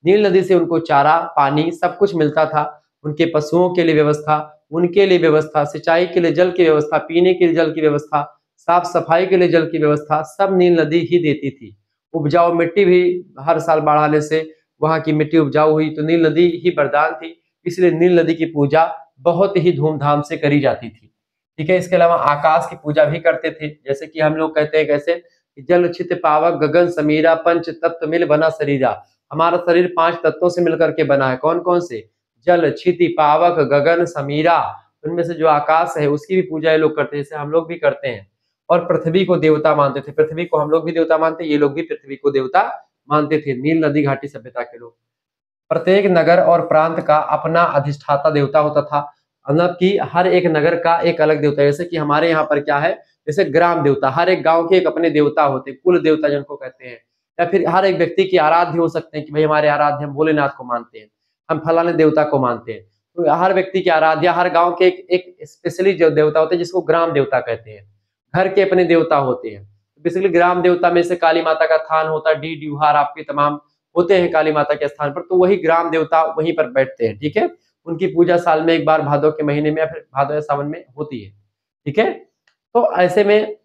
नील नदी से उनको चारा पानी सब कुछ मिलता था, उनके पशुओं के लिए व्यवस्था, उनके लिए व्यवस्था, सिंचाई के लिए जल की व्यवस्था, पीने के लिए जल की व्यवस्था, साफ सफाई के लिए जल की व्यवस्था, सब नील नदी ही देती थी। उपजाऊ मिट्टी भी हर साल बाढ़ आने से वहां की मिट्टी उपजाऊ हुई, तो नील नदी ही वरदान थी, इसलिए नील नदी की पूजा बहुत ही धूमधाम से करी जाती थी, ठीक है। इसके अलावा आकाश की पूजा भी करते थे, जैसे कि हम लोग कहते हैं कैसे, जल छित पावक गगन समीरा पंच तत्व मिल बना शरीरा। हमारा शरीर 5 तत्वों से मिलकर के बना है। कौन कौन से? जल क्षिति पावक गगन समीरा। उनमें से जो आकाश है उसकी भी पूजा ये लोग करते हैं, जैसे हम लोग भी करते हैं। और पृथ्वी को देवता मानते थे, पृथ्वी को हम लोग भी देवता मानते हैं, ये लोग भी पृथ्वी को देवता मानते थे, नील नदी घाटी सभ्यता के लोग। प्रत्येक नगर और प्रांत का अपना अधिष्ठाता देवता होता था, मतलब कि हर एक नगर का एक अलग देवता। जैसे कि हमारे यहाँ पर क्या है, जैसे ग्राम देवता, हर एक गांव के एक अपने देवता होते हैं, कुल देवता जिनको कहते हैं। या फिर हर एक व्यक्ति की आराध्य हो सकते हैं कि भाई हमारे आराध्य, हम भोलेनाथ को मानते हैं, हम फलाने देवता को मानते हैं। तो हर व्यक्ति की आराध्या, हर गांव के एक स्पेशली जो देवता होते हैं जिसको ग्राम देवता कहते हैं, घर के अपने देवता होते हैं। बेसिकली ग्राम देवता में से काली माता का थान होता है, डी ड्यूहार आपके तमाम होते हैं काली माता के स्थान पर, तो वही ग्राम देवता वहीं पर बैठते हैं, ठीक है। उनकी पूजा साल में एक बार भादो के महीने में या फिर भादो या सावन में होती है, ठीक है। तो ऐसे में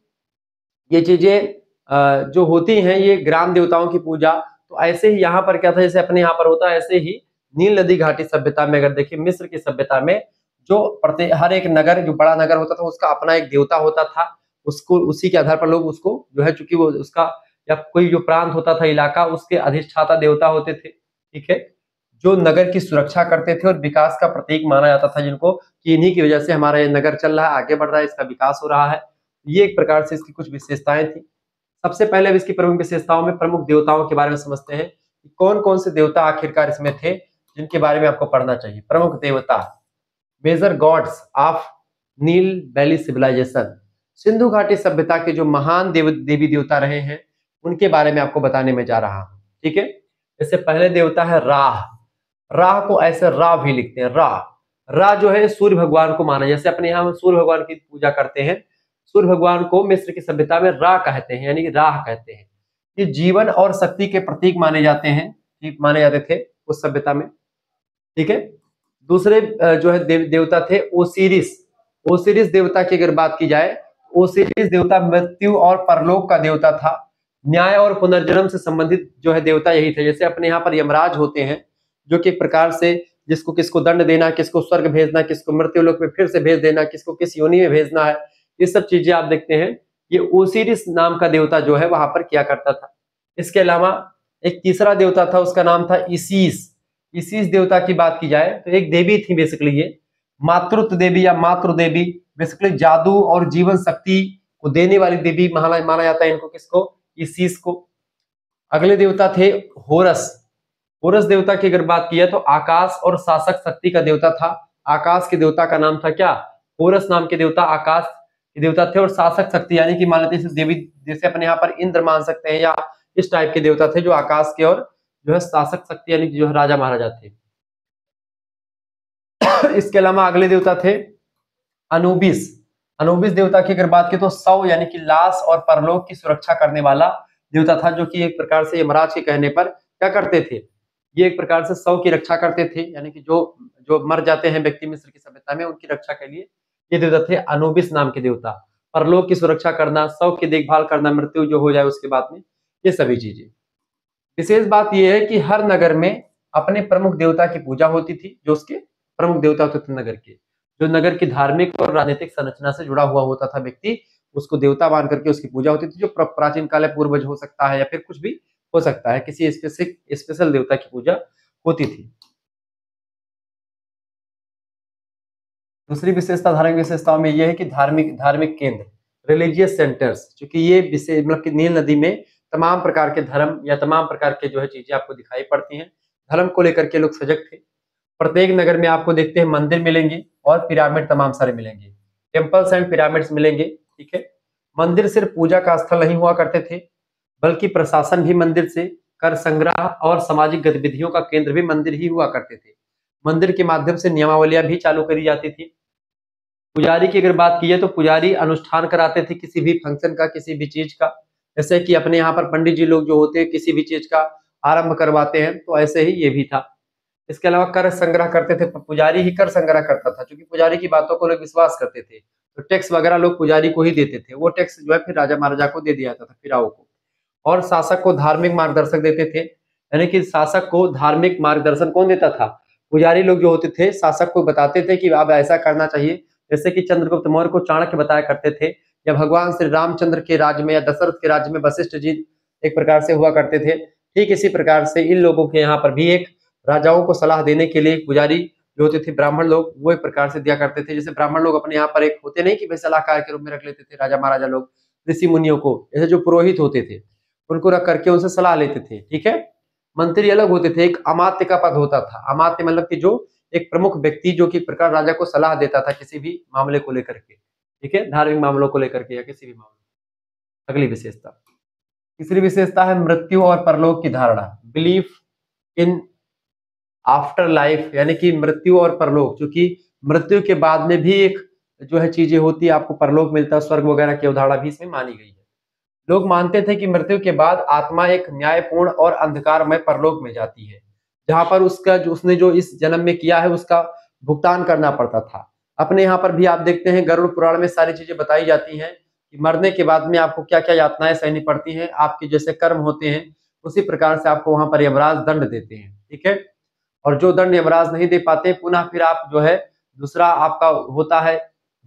ये चीजें जो होती हैं, ये ग्राम देवताओं की पूजा। तो ऐसे ही यहाँ पर क्या था, जैसे अपने यहाँ पर होता है, ऐसे ही नील नदी घाटी सभ्यता में अगर देखिए, मिस्र की सभ्यता में जो हर एक नगर, जो बड़ा नगर होता था उसका अपना एक देवता होता था, उसको उसी के आधार पर लोग उसको जो है, चूंकि वो उसका या कोई जो प्रांत होता था, इलाका, उसके अधिष्ठाता देवता होते थे, ठीक है, जो नगर की सुरक्षा करते थे और विकास का प्रतीक माना जाता था, जिनको कि इन्हीं की वजह से हमारा ये नगर चल रहा है, आगे बढ़ रहा है, इसका विकास हो रहा है। ये एक प्रकार से इसकी कुछ विशेषताएं थी। सबसे पहले अब इसकी प्रमुख विशेषताओं में प्रमुख देवताओं के बारे में समझते हैं कि कौन कौन से देवता आखिरकार इसमें थे, जिनके बारे में आपको पढ़ना चाहिए। प्रमुख देवता, major gods of Nile valley civilisation, Sindhu घाटी सभ्यता के जो महान देवी देवता रहे हैं उनके बारे में आपको बताने में जा रहा हूं, ठीक है। इससे पहले देवता है राह। राह को ऐसे रा भी लिखते हैं, रा। रा जो है सूर्य भगवान को माना, जैसे अपने यहाँ सूर्य भगवान की पूजा करते हैं, सूर्य भगवान को मिस्र की सभ्यता में रा कहते हैं, यानी कि राह कहते हैं। ये जीवन और शक्ति के प्रतीक माने जाते हैं, ठीक माने जाते थे उस सभ्यता में। ठीक है। दूसरे जो है देवता थे ओसिरिस। ओसिरिस देवता की अगर बात की जाए, ओसिरिस देवता मृत्यु और परलोक का देवता था। न्याय और पुनर्जन्म से संबंधित जो है देवता यही थे। जैसे अपने यहाँ पर यमराज होते हैं, जो कि एक प्रकार से जिसको किसको दंड देना, किसको स्वर्ग भेजना, किसको मृत्यु लोक में फिर से भेज देना, किसको किस योनि में भेजना है, ये सब चीजें आप देखते हैं ये ओसिरिस नाम का देवता जो है वहां पर किया करता था। इसके अलावा एक तीसरा देवता था, उसका नाम था इसीस। इसीस देवता की बात की जाए तो एक देवी थी बेसिकली, ये मातृत्व देवी या मातृ देवी, बेसिकली जादू और जीवन शक्ति को देने वाली देवी माना जाता है इनको, किसको, इसीस को। अगले देवता थे होरस। होरस देवता की अगर बात की है तो आकाश और शासक शक्ति का देवता था। आकाश के देवता का नाम था क्या, होरस नाम के देवता आकाश के देवता थे। और शासक शक्ति यानी कि मान लेते हैं देवी, जैसे अपने यहाँ पर इंद्र मान सकते हैं, या इस टाइप के देवता थे जो आकाश के और जो है शासक शक्ति यानी कि जो है राजा महाराजा थे। इसके अलावा अगले देवता थे अनुबिस। अनुबिस देवता की अगर बात की तो शव यानी कि लाश और परलोक की सुरक्षा करने वाला देवता था, जो कि एक प्रकार से यमराज के कहने पर क्या करते थे, ये एक प्रकार से शव की रक्षा करते थे, यानी कि जो जो मर जाते हैं व्यक्ति मिस्र की सभ्यता में, उनकी रक्षा के लिए ये देवता थे अनुबिस नाम के देवता। परलोक की सुरक्षा करना, शव की देखभाल करना, मृत्यु जो हो जाए उसके बाद में, ये सभी चीजें। विशेष बात यह है कि हर नगर में अपने प्रमुख देवता की पूजा होती थी, जो उसके प्रमुख देवता होते थे नगर के। जो नगर की धार्मिक और राजनीतिक संरचना से जुड़ा हुआ होता था व्यक्ति, उसको देवता मान करके उसकी पूजा होती थी, जो प्राचीन काल पूर्वज हो सकता है या फिर कुछ भी हो सकता है, किसी स्पेशल देवता की पूजा होती थी। दूसरी विशेषता धार्मिक विशेषताओं में यह है कि धार्मिक केंद्र, रिलीजियस सेंटर्स, क्योंकि ये विशेष मतलब कि नील नदी में तमाम प्रकार के धर्म या तमाम प्रकार के जो है चीजें आपको दिखाई पड़ती हैं। धर्म को लेकर के लोग सजग थे। प्रत्येक नगर में आपको देखते हैं मंदिर मिलेंगे और पिरामिड तमाम सारे मिलेंगे, टेम्पल्स एंड पिरामिड्स मिलेंगे। ठीक है। मंदिर सिर्फ पूजा का स्थल नहीं हुआ करते थे, बल्कि प्रशासन भी मंदिर से, कर संग्रह और सामाजिक गतिविधियों का केंद्र भी मंदिर ही हुआ करते थे। मंदिर के माध्यम से नियमावलियां भी चालू करी जाती थी। पुजारी की अगर बात की है तो पुजारी अनुष्ठान कराते थे किसी भी फंक्शन का, किसी भी चीज का। जैसे कि अपने यहाँ पर पंडित जी लोग जो होते हैं किसी भी चीज का आरंभ करवाते हैं, तो ऐसे ही ये भी था। इसके अलावा कर संग्रह करते थे, पुजारी ही कर संग्रह करता था, क्योंकि पुजारी की बातों को लोग विश्वास करते थे, तो टैक्स वगैरह लोग पुजारी को ही देते थे। वो टैक्स जो है फिर राजा महाराजा को दे दिया जाता था, फिराओ को। और शासक को धार्मिक मार्गदर्शक देते थे, यानी कि शासक को धार्मिक मार्गदर्शन कौन देता था, पुजारी लोग जो होते थे शासक को बताते थे कि अब ऐसा करना चाहिए। जैसे कि चंद्रगुप्त मौर्य को चाणक्य बताया करते थे, या भगवान श्री रामचंद्र के राज्य में या दशरथ के राज्य में वशिष्ठ जी एक प्रकार से हुआ करते थे। ठीक इसी प्रकार से इन लोगों के यहाँ पर भी एक राजाओं को सलाह देने के लिए पुजारी जो होते थे ब्राह्मण लोग, वो एक प्रकार से दिया करते थे। जैसे ब्राह्मण लोग अपने यहाँ पर एक होते नहीं कि भाई सलाहकार के रूप में रख लेते थे राजा महाराजा लोग ऋषि मुनियों को, जैसे जो पुरोहित होते थे उनको रख करके उनसे सलाह लेते थे। ठीक है। मंत्री अलग होते थे, एक अमात्य का पद होता था। अमात्य मतलब कि जो एक प्रमुख व्यक्ति जो कि प्रकार राजा को सलाह देता था किसी भी मामले को लेकर के। ठीक है, धार्मिक मामलों को लेकर के या किसी भी मामले। अगली विशेषता, तीसरी विशेषता है मृत्यु और परलोक की धारणा, बिलीफ इन आफ्टर लाइफ, यानी कि मृत्यु और परलोक, क्योंकि मृत्यु के बाद में भी एक जो है चीजें होती है, आपको परलोक मिलता है, स्वर्ग वगैरह की अवधारणा भी इसमें मानी गई है। लोग मानते थे कि मृत्यु के बाद आत्मा एक न्यायपूर्ण और अंधकारमय परलोक में जाती है, जहां पर उसका जो उसने जो इस जन्म में किया है उसका भुगतान करना पड़ता था। अपने यहाँ पर भी आप देखते हैं गरुड़ पुराण में सारी चीजें बताई जाती हैं कि मरने के बाद में आपको क्या क्या यातनाएं सहनी पड़ती हैं, आपके जैसे कर्म होते हैं उसी प्रकार से आपको वहां पर यमराज दंड देते हैं। ठीक है। और जो दंड यमराज नहीं दे पाते, पुनः फिर आप जो है दूसरा आपका होता है,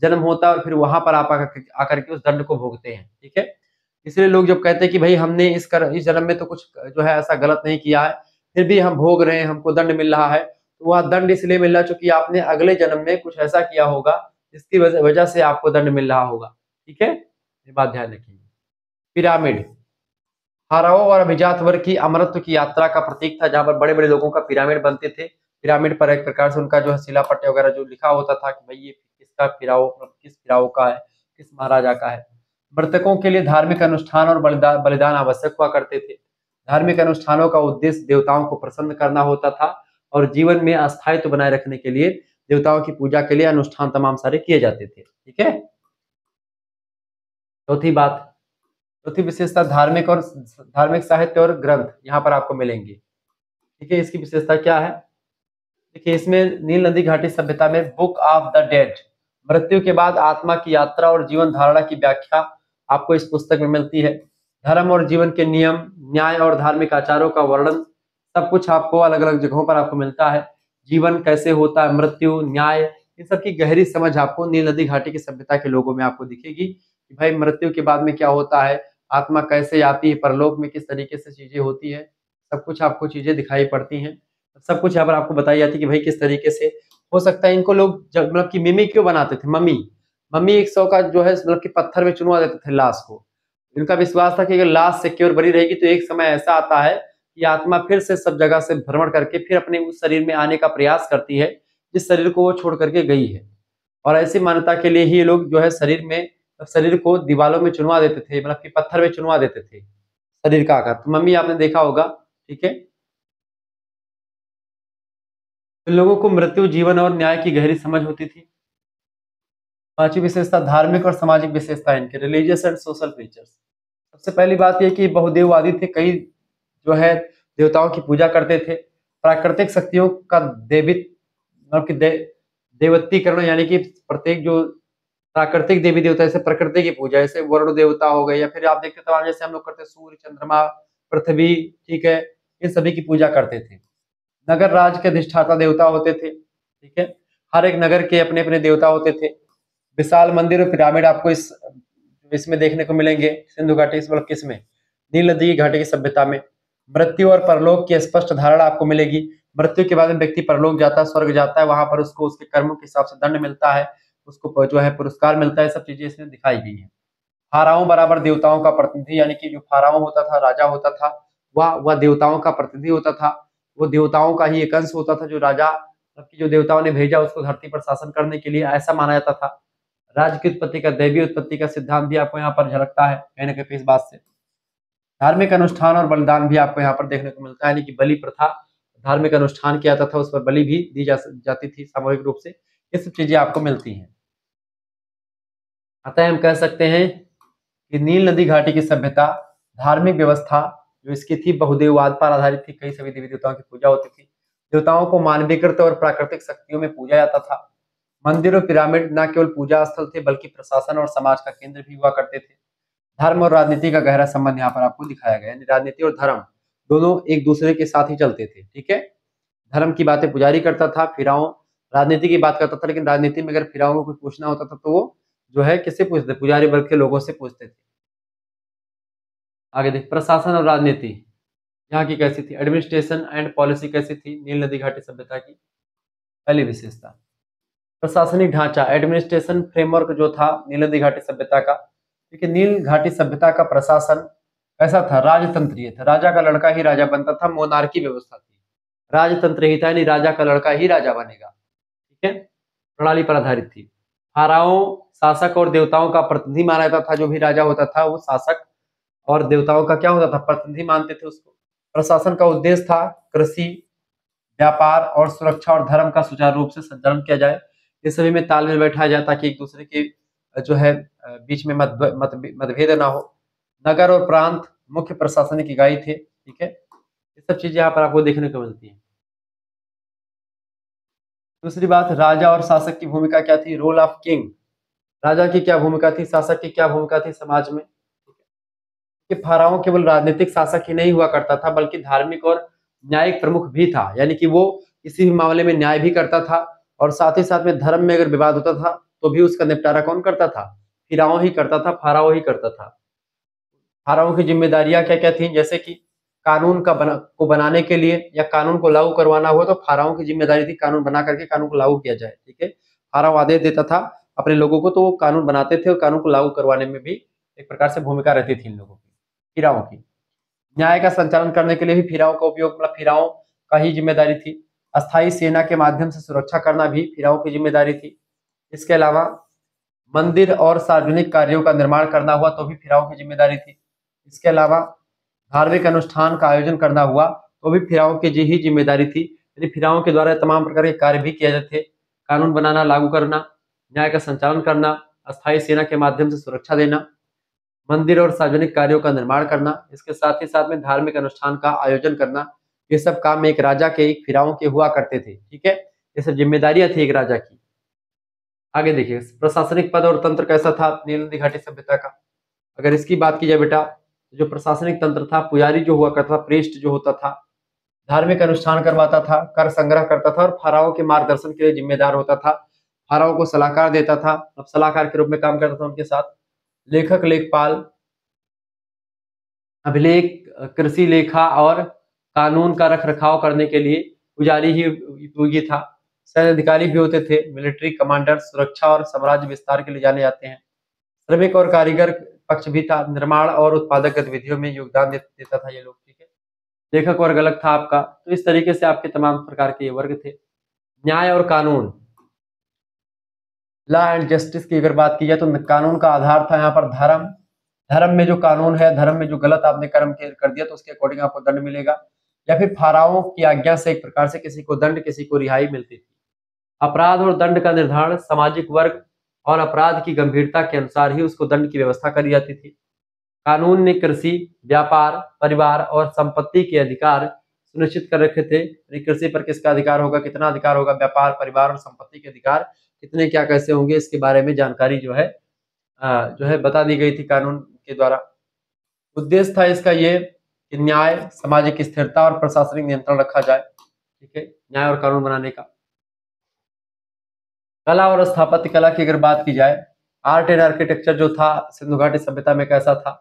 जन्म होता है, और फिर वहां पर आप आकर के उस दंड को भोगते हैं। ठीक है। इसलिए लोग जब कहते हैं कि भाई हमने इस जन्म में तो कुछ जो है ऐसा गलत नहीं किया है, फिर भी हम भोग रहे हैं, हमको दंड मिल रहा है, तो वह दंड इसलिए मिल रहा है क्योंकि आपने अगले जन्म में कुछ ऐसा किया होगा जिसकी वजह से आपको दंड मिल रहा होगा। ठीक है, ये बात ध्यान रखिए। पिरामिड फाराओ और अभिजात वर्ग की अमरत्व की यात्रा का प्रतीक था, जहां पर बड़े बड़े लोगों का पिरामिड बनते थे। पिरामिड पर एक प्रकार से उनका जो है शिलापट्टे वगैरह जो लिखा होता था कि भाई ये किसका फिराओ, किस फिराओ का है, किस महाराजा का है। मृतकों के लिए धार्मिक अनुष्ठान और बलिदान आवश्यक हुआ करते थे। धार्मिक अनुष्ठानों का उद्देश्य देवताओं को प्रसन्न करना होता था, और जीवन में अस्थायित्व बनाए रखने के लिए देवताओं की पूजा के लिए अनुष्ठान तमाम सारे किए जाते थे। ठीक है। चौथी बात, चौथी विशेषता धार्मिक साहित्य और ग्रंथ यहाँ पर आपको मिलेंगे। ठीक है, इसकी विशेषता क्या है? देखिए, इसमें नील नदी घाटी सभ्यता में बुक ऑफ द डेड, मृत्यु के बाद आत्मा की यात्रा और जीवन धारणा की व्याख्या आपको इस पुस्तक में मिलती है। धर्म और जीवन के नियम, न्याय और धार्मिक आचारों का वर्णन, सब कुछ आपको अलग अलग जगहों पर आपको मिलता है। जीवन कैसे होता है, मृत्यु, न्याय, इन सब की गहरी समझ आपको नील नदी घाटी की सभ्यता के लोगों में आपको दिखेगी कि भाई मृत्यु के बाद में क्या होता है, आत्मा कैसे आती है, परलोक में किस तरीके से चीजें होती है, सब कुछ आपको चीजें दिखाई पड़ती हैं। सब कुछ यहाँ पर आपको बताई जाती है कि भाई किस तरीके से हो सकता है। इनको लोग मतलब कि मिमी क्यों बनाते थे? मम्मी 100 का जो है मतलब कि पत्थर में चुनवा देते थे लाश को। इनका विश्वास था कि अगर लाश सिक्योर बनी रहेगी तो एक समय ऐसा आता है कि आत्मा फिर से सब जगह से भ्रमण करके फिर अपने उस शरीर में आने का प्रयास करती है जिस शरीर को वो छोड़ करके गई है। और ऐसी मान्यता के लिए ही ये लोग जो है शरीर को दीवालों में चुनवा देते थे, मतलब कि पत्थर में चुनवा देते थे शरीर का आकार। तो मम्मी आपने देखा होगा। ठीक है, इन लोगों को मृत्यु, जीवन और न्याय की गहरी समझ होती थी। पांचवी विशेषता धार्मिक और सामाजिक विशेषता इनके, रिलीजियस एंड सोशल फीचर्स। सबसे पहली बात यह कि बहुदेववादी थे, कई जो है देवताओं की पूजा करते थे। प्राकृतिक शक्तियों का मतलब कि देवत्वीकरण, यानी कि प्रत्येक जो प्राकृतिक देवी देवता, जैसे प्रकृति की पूजा, जैसे वरुण देवता हो गए, या फिर आप देखते तमाम जैसे हम लोग करते सूर्य, चंद्रमा, पृथ्वी, ठीक है, इन सभी की पूजा करते थे। नगर राज के अधिष्ठाता देवता होते थे। ठीक है, हर एक नगर के अपने अपने देवता होते थे। विशाल मंदिर और पिरामिड आपको इसमें देखने को मिलेंगे, सिंधु घाटी मतलब किसमें, नील नदी की घाटी की सभ्यता में। मृत्यु और परलोक की स्पष्ट धारणा आपको मिलेगी। मृत्यु के बाद में व्यक्ति परलोक जाता है, स्वर्ग जाता है, वहां पर उसको उसके कर्मों के हिसाब से दंड मिलता है, उसको जो है पुरस्कार मिलता है। सब चीजें इसमें दिखाई गई है। फाराओं बराबर देवताओं का प्रतिनिधि, यानी कि जो फाराओं होता था, राजा होता था, वह देवताओं का प्रतिनिधि होता था। वो देवताओं का ही एक अंश होता था, जो राजा मतलब कि जो देवताओं ने भेजा उसको धरती पर शासन करने के लिए, ऐसा माना जाता था। राज्य की उत्पत्ति का, दैवीय उत्पत्ति का सिद्धांत भी आपको यहाँ पर झलकता है कहीं ना कहीं इस बात से। धार्मिक अनुष्ठान और बलिदान भी आपको यहाँ पर देखने को मिलता है, यानी कि बलि प्रथा, धार्मिक अनुष्ठान किया जाता था, उस पर बलि भी दी जाती थी सामूहिक रूप से। ये सब चीजें आपको मिलती हैं। अतः हम कह सकते हैं कि नील नदी घाटी की सभ्यता, धार्मिक व्यवस्था जो इसकी थी बहुदेववाद पर आधारित थी। कई सभी देवी देवताओं की पूजा होती थी। देवताओं को मानवीकृत और प्राकृतिक शक्तियों में पूजा जाता था। मंदिर और पिरामिड न केवल पूजा स्थल थे बल्कि प्रशासन और समाज का केंद्र भी हुआ करते थे। धर्म और राजनीति का गहरा संबंध यहाँ पर आपको दिखाया गया है। राजनीति और धर्म दोनों एक दूसरे के साथ ही चलते थे। ठीक है, धर्म की बातें पुजारी करता था, फिराओं राजनीति की बात करता था, लेकिन राजनीति में अगर फिराओं को कुछ पूछना होता था तो वो जो है किससे पूछते, पुजारी वर्ग के लोगों से पूछते थे। आगे देख, प्रशासन और राजनीति यहाँ की कैसी थी, एडमिनिस्ट्रेशन एंड पॉलिसी कैसी थी नील नदी घाटी सभ्यता की। पहली विशेषता प्रशासनिक ढांचा, एडमिनिस्ट्रेशन फ्रेमवर्क जो था नील नदी घाटी सभ्यता का। देखिए, नील घाटी सभ्यता का प्रशासन कैसा था, राजतंत्रीय था। राजा का लड़का ही राजा बनता था, मोनार्की व्यवस्था थी। राजतंत्र ही था, यानी राजा का लड़का ही राजा बनेगा। ठीक है, प्रणाली पर आधारित थी। फाराओं शासक और देवताओं का प्रतिनिधि माना जाता था। जो भी राजा होता था वो शासक और देवताओं का क्या होता था, प्रतिनिधि मानते थे उसको। प्रशासन का उद्देश्य था कृषि, व्यापार और सुरक्षा और धर्म का सुचारू रूप से संचालन किया जाए। इस सभी में तालमेल बैठाया जाए ताकि एक दूसरे के जो है बीच में मतभेद ना हो। नगर और प्रांत मुख्य प्रशासनिक इकाई थे। ठीक है, ये सब चीजें यहाँ पर आपको देखने को मिलती हैं। दूसरी बात, राजा और शासक की भूमिका क्या थी, रोल ऑफ किंग। राजा की क्या भूमिका थी, शासक की क्या भूमिका थी समाज में। कि फाराओ केवल राजनीतिक शासक ही नहीं हुआ करता था बल्कि धार्मिक और न्यायिक प्रमुख भी था, यानी कि वो किसी भी मामले में न्याय भी करता था। और साथ ही साथ में धर्म में अगर विवाद होता था तो भी उसका निपटारा कौन करता था, फिराओ ही करता था, फाराओ ही करता था। फाराओ की जिम्मेदारियां क्या क्या थी, जैसे कि कानून को बनाने के लिए या कानून को लागू करवाना हो तो फाराओ की जिम्मेदारी थी कानून बना करके कानून को लागू किया जाए। ठीक है, फाराओ आदेश देता था अपने लोगों को तो वो कानून बनाते थे और कानून को लागू करवाने में भी एक प्रकार से भूमिका रहती थी इन लोगों की, फिराओ की। न्याय का संचालन करने के लिए भी फिराओ का उपयोग, मतलब फिराओ का ही जिम्मेदारी थी। अस्थायी सेना के माध्यम से सुरक्षा करना भी फिराओ की जिम्मेदारी थी। इसके अलावा मंदिर और सार्वजनिक कार्यों का निर्माण करना हुआ तो भी फिराओ की जिम्मेदारी थी। इसके अलावा धार्मिक अनुष्ठान का आयोजन करना हुआ तो भी फिराओ की ही जिम्मेदारी थी। यदि फिराओ के द्वारा तमाम प्रकार के कार्य भी किए जाते थे, कानून बनाना, लागू करना, न्याय का संचालन करना, अस्थायी सेना के माध्यम से सुरक्षा देना। मंदिर और सार्वजनिक कार्यों का निर्माण करना, इसके साथ ही साथ में धार्मिक अनुष्ठान का आयोजन करना, ये सब काम एक राजा के, एक फिरौन के हुआ करते थे। ठीक है, ये सब जिम्मेदारियां थी एक राजा की। आगे देखिए, प्रशासनिक पद और तंत्र कैसा था नील नदी घाटी सभ्यता का। अगर इसकी बात की जाए बेटा, जो प्रशासनिक तंत्र था, पुजारी जो हुआ करता था, प्रीस्ट जो होता था, धार्मिक अनुष्ठान करवाता था, कर संग्रह करता था और फाराओं के मार्गदर्शन के लिए जिम्मेदार होता था। फाराओं को सलाहकार देता था, अब सलाहकार के रूप में काम करता था उनके साथ। लेखक, लेखपाल, अभिलेख, कृषि लेखा और कानून का रख रखाव करने के लिए पुजारी ही उपयोगी था। सैन्य अधिकारी भी होते थे, मिलिट्री कमांडर, सुरक्षा और साम्राज्य विस्तार के लिए जाने जाते हैं। श्रमिक और कारीगर पक्ष भी था, निर्माण और उत्पादक गतिविधियों में योगदान देता था ये लोग। ठीक है, लेखक वर्ग अलग था आपका। तो इस तरीके से आपके तमाम प्रकार के ये वर्ग थे। न्याय और कानून, लॉ एंड जस्टिस की अगर बात की जाए तो कानून का आधार था यहाँ पर धर्म। धर्म में जो कानून है, धर्म में जो गलत आपने कर्म कर दिया तो उसके अकॉर्डिंग आपको दंड मिलेगा, या फिर फाराओं की आज्ञा से एक प्रकार से किसी को दंड, किसी को रिहाई मिलती थी। अपराध और दंड का निर्धारण सामाजिक वर्ग और अपराध की गंभीरता के अनुसार ही उसको दंड की व्यवस्था करी जाती थी। कानून ने कृषि, व्यापार, परिवार और संपत्ति के अधिकार सुनिश्चित कर रखे थे। कृषि पर किसका अधिकार होगा, कितना अधिकार होगा, व्यापार, परिवार और संपत्ति के अधिकार कितने, क्या, कैसे होंगे, इसके बारे में जानकारी जो है बता दी गई थी कानून के द्वारा। उद्देश्य था इसका ये कि न्याय, सामाजिक स्थिरता और प्रशासनिक नियंत्रण रखा जाए। ठीक है, न्याय और कानून बनाने का। कला और स्थापत्य कला की अगर बात की जाए, आर्ट एंड आर्किटेक्चर जो था सिंधु घाटी सभ्यता में कैसा था।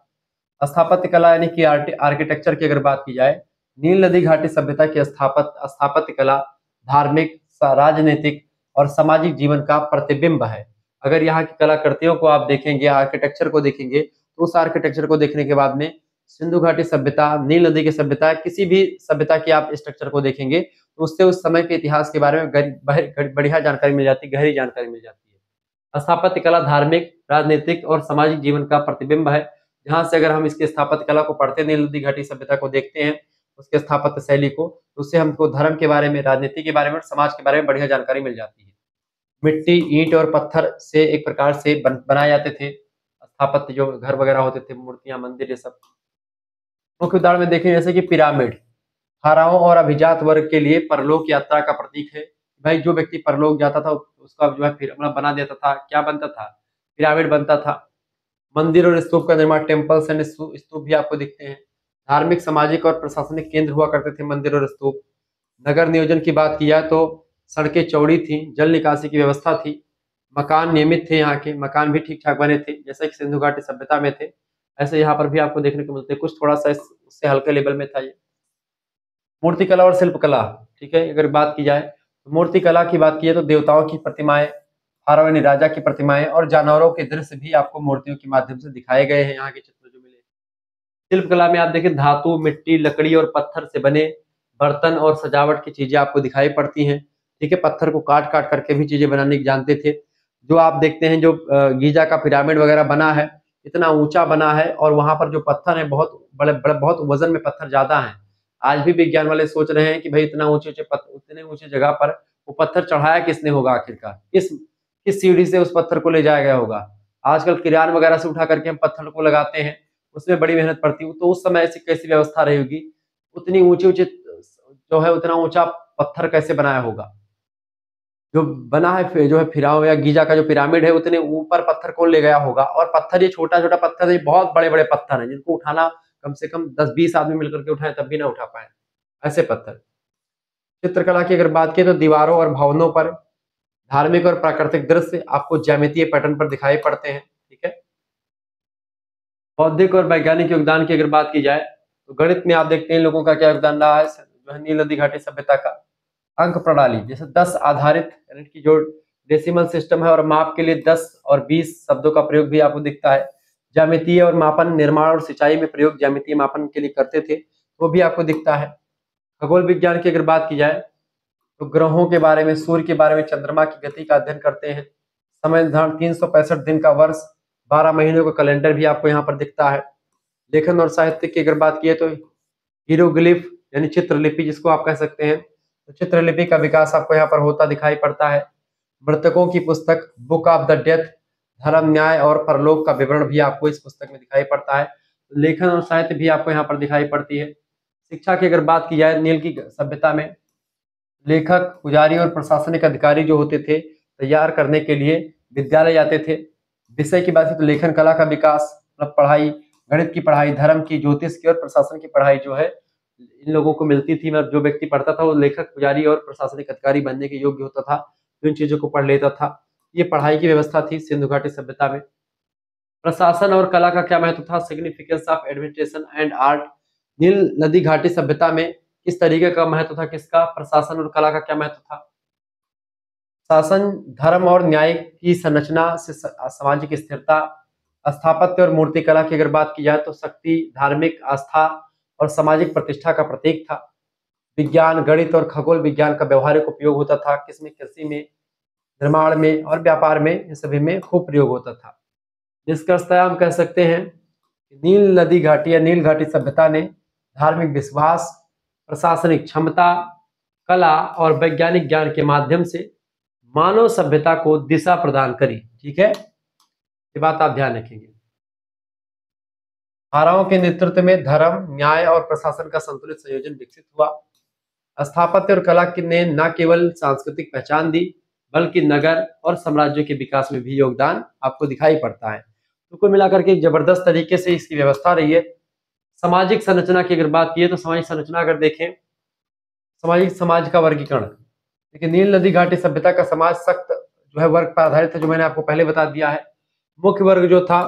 स्थापत्य कला यानी कि आर्किटेक्चर की अगर बात की जाए, नील नदी घाटी सभ्यता की स्थापत्य कला धार्मिक, राजनीतिक और सामाजिक जीवन का प्रतिबिंब है। अगर यहाँ की कलाकृतियों को आप देखेंगे, आर्किटेक्चर को देखेंगे, तो उस आर्किटेक्चर को देखने के बाद में सिंधु घाटी सभ्यता, नील नदी की सभ्यता, किसी भी सभ्यता की आप स्ट्रक्चर को देखेंगे तो उससे उस समय के इतिहास के बारे में बढ़िया जानकारी मिल जाती है, गहरी जानकारी मिल जाती है। स्थापत्य कला धार्मिक, राजनीतिक और सामाजिक जीवन का प्रतिबिंब है। जहां से अगर हम इसके स्थापत्य कला को पढ़ते हैं, नील नदी घाटी सभ्यता को देखते हैं, उसके स्थापत्य शैली को, तो उससे हमको धर्म के बारे में, राजनीति के बारे में, समाज के बारे में बढ़िया जानकारी मिल जाती है। मिट्टी, ईंट और पत्थर से एक प्रकार से बनाए जाते थे स्थापत्य, जो घर वगैरह होते थे, मूर्तियां, मंदिर, ये सब। मुख्य उदाहरण में देखें जैसे कि पिरामिड, फाराओं और अभिजात वर्ग के लिए परलोक यात्रा का प्रतीक है। भाई जो व्यक्ति परलोक जाता था उसका जो है फिर अपना बना देता था, क्या बनता था, पिरामिड बनता था। मंदिर और स्तूप का निर्माण, टेम्पल्स एंड स्तूप भी आपको दिखते हैं। धार्मिक, सामाजिक और प्रशासनिक केंद्र हुआ करते थे मंदिर और स्तूप। नगर नियोजन की बात की जाए तो सड़कें चौड़ी थी, जल निकासी की व्यवस्था थी, मकान नियमित थे, यहाँ के मकान भी ठीक ठाक बने थे जैसे कि सिंधु घाटी सभ्यता में थे, ऐसे यहाँ पर भी आपको देखने को मिलते हैं। कुछ थोड़ा सा उससे हल्के लेवल में था ये। मूर्तिकला और शिल्पकला, ठीक है, अगर बात की जाए तो मूर्तिकला की बात की जाए तो देवताओं की प्रतिमाएं, फाराओ यानी राजा की प्रतिमाएं और जानवरों के दृश्य भी आपको मूर्तियों के माध्यम से दिखाए गए हैं यहाँ के चित्र जो मिले। शिल्पकला में आप देखें धातु, मिट्टी, लकड़ी और पत्थर से बने बर्तन और सजावट की चीजें आपको दिखाई पड़ती हैं। ठीक है, पत्थर को काट काट करके भी चीजें बनाने की जानते थे। जो आप देखते हैं, जो गीजा का पिरामिड वगैरह बना है, इतना ऊंचा बना है और वहां पर जो पत्थर है बहुत बड़े बड़े, बहुत वजन में पत्थर ज्यादा है। आज भी विज्ञान वाले सोच रहे हैं कि भाई इतना ऊंचे ऊंचे उतने ऊंचे जगह पर वो पत्थर चढ़ाया किसने होगा, आखिरकार किस सीढ़ी से उस पत्थर को ले जाया गया होगा। आजकल किरान वगैरह से उठा करके हम पत्थर को लगाते हैं, उसमें बड़ी मेहनत पड़ती है, तो उस समय ऐसी कैसी व्यवस्था रही होगी, उतनी ऊंचे ऊंचे जो है उतना ऊंचा पत्थर कैसे बनाया होगा। जो बना है जो है फिराओ या गीजा का जो पिरामिड है, उतने ऊपर पत्थर कौन ले गया होगा। और पत्थर ये छोटा छोटा पत्थर है, बहुत बड़े बड़े पत्थर है जिनको उठाना कम से कम 10-20 आदमी मिलकर के उठाए तब भी ना उठा पाए, ऐसे पत्थर। चित्रकला की अगर बात की तो दीवारों और भवनों पर धार्मिक और प्राकृतिक दृश्य आपको ज्यामितीय पैटर्न पर दिखाई पड़ते हैं। ठीक है, बौद्धिक और वैज्ञानिक योगदान की अगर बात की जाए तो गणित में आप देखते हैं लोगों का क्या योगदान रहा है, जो है नील नदी घाटी सभ्यता का। अंक प्रणाली जैसे 10 आधारित यानी कि जो डेसिमल सिस्टम है और माप के लिए 10 और 20 शब्दों का प्रयोग भी आपको दिखता है। ज्यामितीय और मापन, निर्माण और सिंचाई में प्रयोग ज्यामितीय मापन के लिए करते थे, वो भी आपको दिखता है। खगोल विज्ञान की अगर बात की जाए तो ग्रहों के बारे में, सूर्य के बारे में, चंद्रमा की गति का अध्ययन करते हैं। समय निर्धारण 365 दिन का वर्ष, 12 महीनों का कैलेंडर भी आपको यहाँ पर दिखता है। लेखन और साहित्य की अगर बात की तो हीरोग्लिफ यानी चित्रलिपि जिसको आप कह सकते हैं, तो चित्रलिपि का विकास आपको यहाँ पर होता दिखाई पड़ता है। मृतकों की पुस्तक, बुक ऑफ द डेथ, धर्म, न्याय और परलोक का विवरण भी आपको इस पुस्तक में दिखाई पड़ता है। लेखन और साहित्य भी आपको यहाँ पर दिखाई पड़ती है। शिक्षा की अगर बात की जाए, नील की सभ्यता में लेखक, पुजारी और प्रशासनिक अधिकारी जो होते थे, तैयार करने के लिए विद्यालय जाते थे। विषय की बात की तो लेखन कला का विकास, मतलब पढ़ाई, गणित की पढ़ाई, धर्म की, ज्योतिष की और प्रशासन की पढ़ाई जो है इन लोगों को मिलती थी। मतलब जो व्यक्ति पढ़ता था वो लेखक, पुजारी और प्रशासनिक अधिकारी बनने के योग्य होता था, तो इन चीजों को पढ़ लेता था। ये पढ़ाई की व्यवस्था थी सिंधु घाटी सभ्यता में। प्रशासन और कला का क्या महत्व था? Significance of administration and art. नील नदी घाटी सभ्यता में किस तरीके का महत्व था? किसका? प्रशासन और कला का क्या महत्व था? शासन, धर्म और न्याय की संरचना से सामाजिक स्थिरता। स्थापत्य और मूर्तिकला की अगर बात की जाए तो शक्ति, धार्मिक आस्था और सामाजिक प्रतिष्ठा का प्रतीक था। विज्ञान, गणित और खगोल विज्ञान का व्यवहारिक उपयोग होता था। किसमें? कृषि में, निर्माण में और व्यापार में, इन सभी में खूब प्रयोग होता था। निष्कर्षतः हम कह सकते हैं कि नील नदी घाटी या नील घाटी सभ्यता ने धार्मिक विश्वास, प्रशासनिक क्षमता, कला और वैज्ञानिक ज्ञान के माध्यम से मानव सभ्यता को दिशा प्रदान करी। ठीक है, ये बात आप ध्यान रखेंगे। फाराओं के नेतृत्व में धर्म, न्याय और प्रशासन का संतुलित संयोजन विकसित हुआ। स्थापत्य और कला ने न केवल सांस्कृतिक पहचान दी, बल्कि नगर और साम्राज्यों के विकास में भी योगदान आपको दिखाई पड़ता है। तो कुल मिलाकर के जबरदस्त तरीके से इसकी व्यवस्था रही है। सामाजिक संरचना की अगर बात की तो सामाजिक संरचना अगर देखें, समाज का वर्गीकरण। देखिए, नील नदी घाटी सभ्यता का समाज सख्त जो है वर्ग पर आधारित है, जो मैंने आपको पहले बता दिया है। मुख्य वर्ग जो था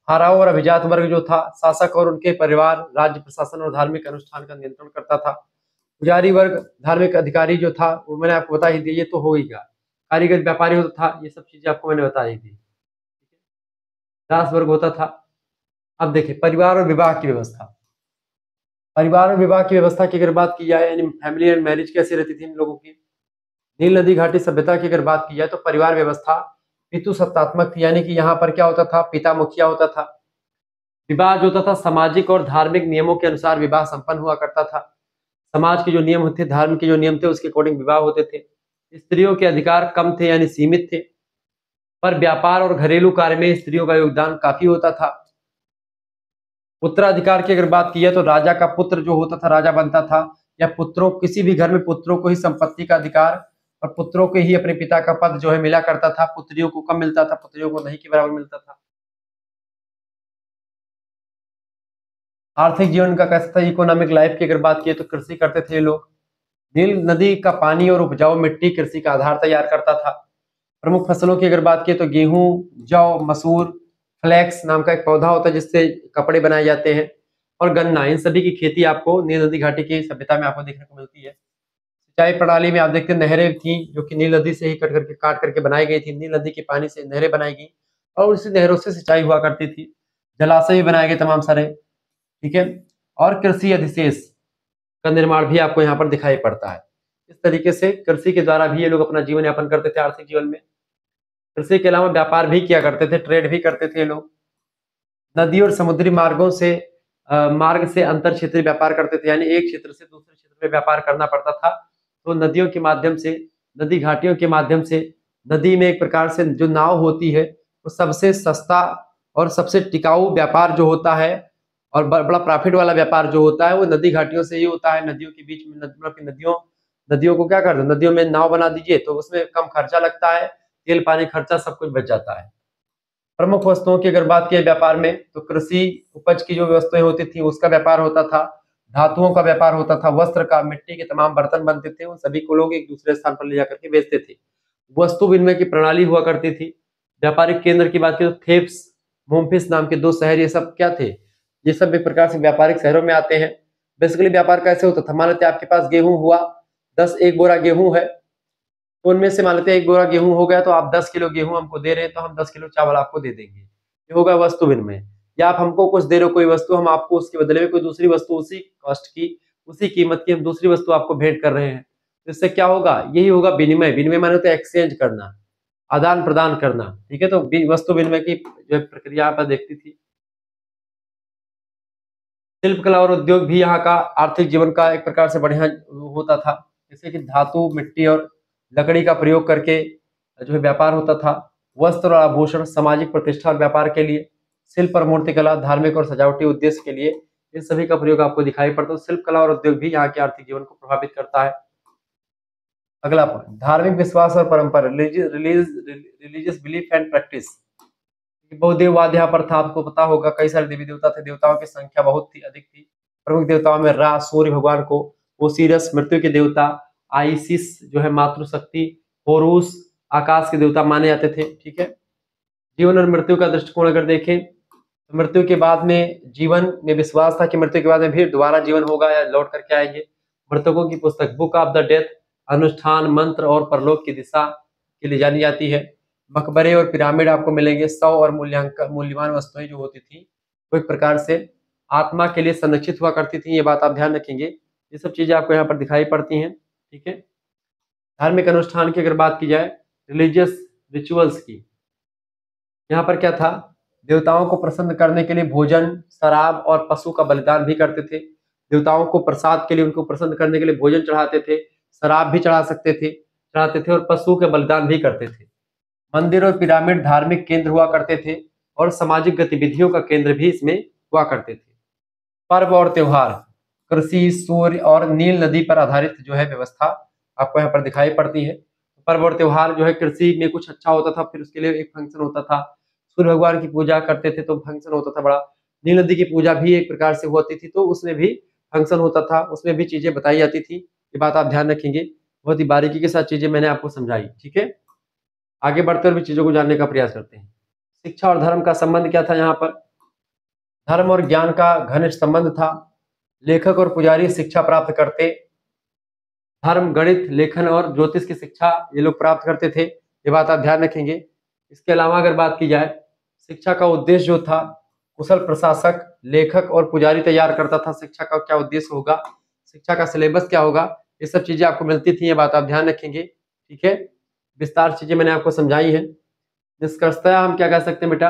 फाराओ और अभिजात वर्ग जो था, शासक और उनके परिवार राज्य प्रशासन और धार्मिक अनुष्ठान का नियंत्रण करता था। पुजारी वर्ग, धार्मिक अधिकारी जो था वो मैंने आपको बता ही दिया, ये तो हो ही गया। कारीगर, व्यापारी होता था, ये सब चीजें आपको मैंने बता ही दी। दास वर्ग होता था। अब देखिए परिवार और विवाह की व्यवस्था। परिवार और विवाह की व्यवस्था की अगर बात की जाए, यानी फैमिली एंड मैरिज कैसी रहती थी इन लोगों की। नील नदी घाटी सभ्यता की अगर बात की जाए तो परिवार व्यवस्था पितृसत्तात्मक थी, यानी कि यहाँ पर क्या होता था? पिता मुखिया होता था। विवाह जो होता था सामाजिक और धार्मिक नियमों के अनुसार विवाह संपन्न हुआ करता था। समाज के जो नियम होते, धर्म के जो नियम थे उसके अकॉर्डिंग विवाह होते थे। स्त्रियों के अधिकार कम थे, यानी सीमित थे, पर व्यापार और घरेलू कार्य में स्त्रियों का योगदान काफी होता था। उत्तराधिकार की अगर बात की जाए तो राजा का पुत्र जो होता था राजा बनता था, या पुत्रों, किसी भी घर में पुत्रों को ही संपत्ति का अधिकार और पुत्रों को ही अपने पिता का पद जो है मिला करता था। पुत्रियों को कम मिलता था, पुत्रियों को नहीं के बराबर मिलता था। आर्थिक जीवन का कैसा था? इकोनॉमिक लाइफ की अगर बात की तो कृषि करते थे लोग। नील नदी का पानी और उपजाऊ मिट्टी कृषि का आधार तैयार करता था। प्रमुख फसलों की अगर बात की तो गेहूं, जौ, मसूर, फ्लैक्स नाम का एक पौधा होता है जिससे कपड़े बनाए जाते हैं, और गन्ना, इन सभी की खेती आपको नील नदी घाटी की सभ्यता में आपको देखने को मिलती है। सिंचाई प्रणाली में आप देखते हैं नहरें थी जो कि नील नदी से ही काट करके बनाई गई थी। नील नदी के पानी से नहरें बनाई गई और उसी नहरों से सिंचाई हुआ करती थी। जलाशय भी बनाए गए तमाम सारे। ठीक है, और कृषि अधिशेष का निर्माण भी आपको यहाँ पर दिखाई पड़ता है। इस तरीके से कृषि के द्वारा भी ये लोग अपना जीवन यापन करते थे। आर्थिक जीवन में कृषि के अलावा व्यापार भी किया करते थे, ट्रेड भी करते थे लोग। नदी और समुद्री मार्गों से मार्ग से अंतर क्षेत्रीय व्यापार करते थे, यानी एक क्षेत्र से दूसरे क्षेत्र में व्यापार करना पड़ता था। तो नदियों के माध्यम से, नदी घाटियों के माध्यम से, नदी में एक प्रकार से जो नाव होती है वो सबसे सस्ता और सबसे टिकाऊ व्यापार जो होता है और बड़ा प्रॉफिट वाला व्यापार जो होता है वो नदी घाटियों से ही होता है। नदियों के बीच में मतलब नदियों को क्या करते हैं, नदियों में नाव बना दीजिए तो उसमें कम खर्चा लगता है, तेल पानी खर्चा सब कुछ बच जाता है। प्रमुख वस्तुओं की अगर बात की व्यापार में तो कृषि उपज की जो वस्तुएं होती थी उसका व्यापार होता था, धातुओं का व्यापार होता था, वस्त्र का, मिट्टी के तमाम बर्तन बनते थे, उन सभी को लोग एक दूसरे स्थान पर ले जाकर के बेचते थे। वस्तु विनिमय की प्रणाली हुआ करती थी। व्यापारिक केंद्र की बात की तो थेप्स, मेम्फिस नाम के दो शहर, ये सब क्या थे? ये सब एक प्रकार से व्यापारिक शहरों में आते हैं। बेसिकली व्यापार कैसे होता था? मान लेते आपके पास गेहूं हुआ, 1 बोरा गेहूं है, तो उनमें से मान लेते हैं 1 बोरा गेहूं हो गया तो आप 10 किलो गेहूं हमको दे रहे हैं तो हम 10 किलो चावल आपको दे देंगे। ये होगा वस्तु विनिमय। या आप हमको कुछ दे रहे हो कोई वस्तु, हम आपको उसके बदले में कोई दूसरी वस्तु उसी कॉस्ट की, उसी कीमत की हम दूसरी वस्तु आपको भेंट कर रहे हैं। तो इससे क्या होगा? यही होगा विनिमय। विनिमय माने तो एक्सचेंज करना, आदान प्रदान करना। ठीक है, तो वस्तु विनिमय की जो प्रक्रिया आप देखती थी। शिल्प कला और उद्योग भी यहाँ का आर्थिक जीवन का एक प्रकार से बढ़िया होता था। जैसे कि धातु, मिट्टी और लकड़ी का प्रयोग करके जो है व्यापार होता था। वस्त्र और आभूषण, सामाजिक प्रतिष्ठा और व्यापार के लिए, शिल्प और मूर्तिकला, धार्मिक और सजावटी उद्देश्य के लिए, इन सभी का प्रयोग आपको दिखाई पड़ता है। तो शिल्प कला और उद्योग भी यहाँ के आर्थिक जीवन को प्रभावित करता है। अगला पॉइंट, धार्मिक विश्वास और परंपरा, रिलीजियस बिलीफ एंड प्रैक्टिस। बहुदेववाद यहाँ पर था, आपको पता होगा कई सारे देवी देवता थे, देवताओं की संख्या बहुत थी, अधिक थी। प्रमुख देवताओं में रा सूर्य भगवान को, ओसिरस मृत्यु के देवता, आइसिस जो है मातृशक्ति, होरूस आकाश के देवता माने जाते थे। ठीक है, जीवन और मृत्यु का दृष्टिकोण अगर देखें तो मृत्यु के बाद में जीवन में विश्वास था कि मृत्यु के बाद में फिर दोबारा जीवन होगा या लौट करके आएंगे। मृतकों की पुस्तक बुक ऑफ द डेथ अनुष्ठान, मंत्र और परलोक की दिशा के लिए जानी जाती है। मकबरे और पिरामिड आपको मिलेंगे। 100 और मूल्यवान वस्तुएं जो होती थी वो एक प्रकार से आत्मा के लिए संरक्षित हुआ करती थी, ये बात आप ध्यान रखेंगे। ये सब चीजें आपको यहाँ पर दिखाई पड़ती हैं। ठीक है, धार्मिक अनुष्ठान की अगर बात की जाए, रिलीजियस रिचुअल्स की, यहाँ पर क्या था, देवताओं को प्रसन्न करने के लिए भोजन, शराब और पशु का बलिदान भी करते थे। देवताओं को प्रसाद के लिए, उनको प्रसन्न करने के लिए भोजन चढ़ाते थे, शराब भी चढ़ाते थे और पशु के बलिदान भी करते थे। मंदिर और पिरामिड धार्मिक केंद्र हुआ करते थे और सामाजिक गतिविधियों का केंद्र भी इसमें हुआ करते थे। पर्व और त्योहार, कृषि, सूर्य और नील नदी पर आधारित जो है व्यवस्था आपको यहाँ पर दिखाई पड़ती है। पर्व और त्योहार जो है, कृषि में कुछ अच्छा होता था फिर उसके लिए एक फंक्शन होता था। सूर्य भगवान की पूजा करते थे तो फंक्शन होता था बड़ा। नील नदी की पूजा भी एक प्रकार से होती थी तो उसमें भी फंक्शन होता था, उसमें भी चीजें बताई जाती थी। ये बात आप ध्यान रखेंगे, बहुत ही बारीकी के साथ चीजें मैंने आपको समझाई। ठीक है, आगे बढ़ते हुए भी चीजों को जानने का प्रयास करते हैं। शिक्षा और धर्म का संबंध क्या था, यहाँ पर धर्म और ज्ञान का घनिष्ठ संबंध था। लेखक और पुजारी शिक्षा प्राप्त करते, धर्म, गणित, लेखन और ज्योतिष की शिक्षा ये लोग प्राप्त करते थे, ये बात आप ध्यान रखेंगे। इसके अलावा अगर बात की जाए, शिक्षा का उद्देश्य जो था, कुशल प्रशासक, लेखक और पुजारी तैयार करता था। शिक्षा का क्या उद्देश्य होगा, शिक्षा का सिलेबस क्या होगा, ये सब चीजें आपको मिलती थी, ये बात आप ध्यान रखेंगे। ठीक है, विस्तार चीजें मैंने आपको समझाई है। निष्कर्षतया हम क्या कह सकते हैं बेटा,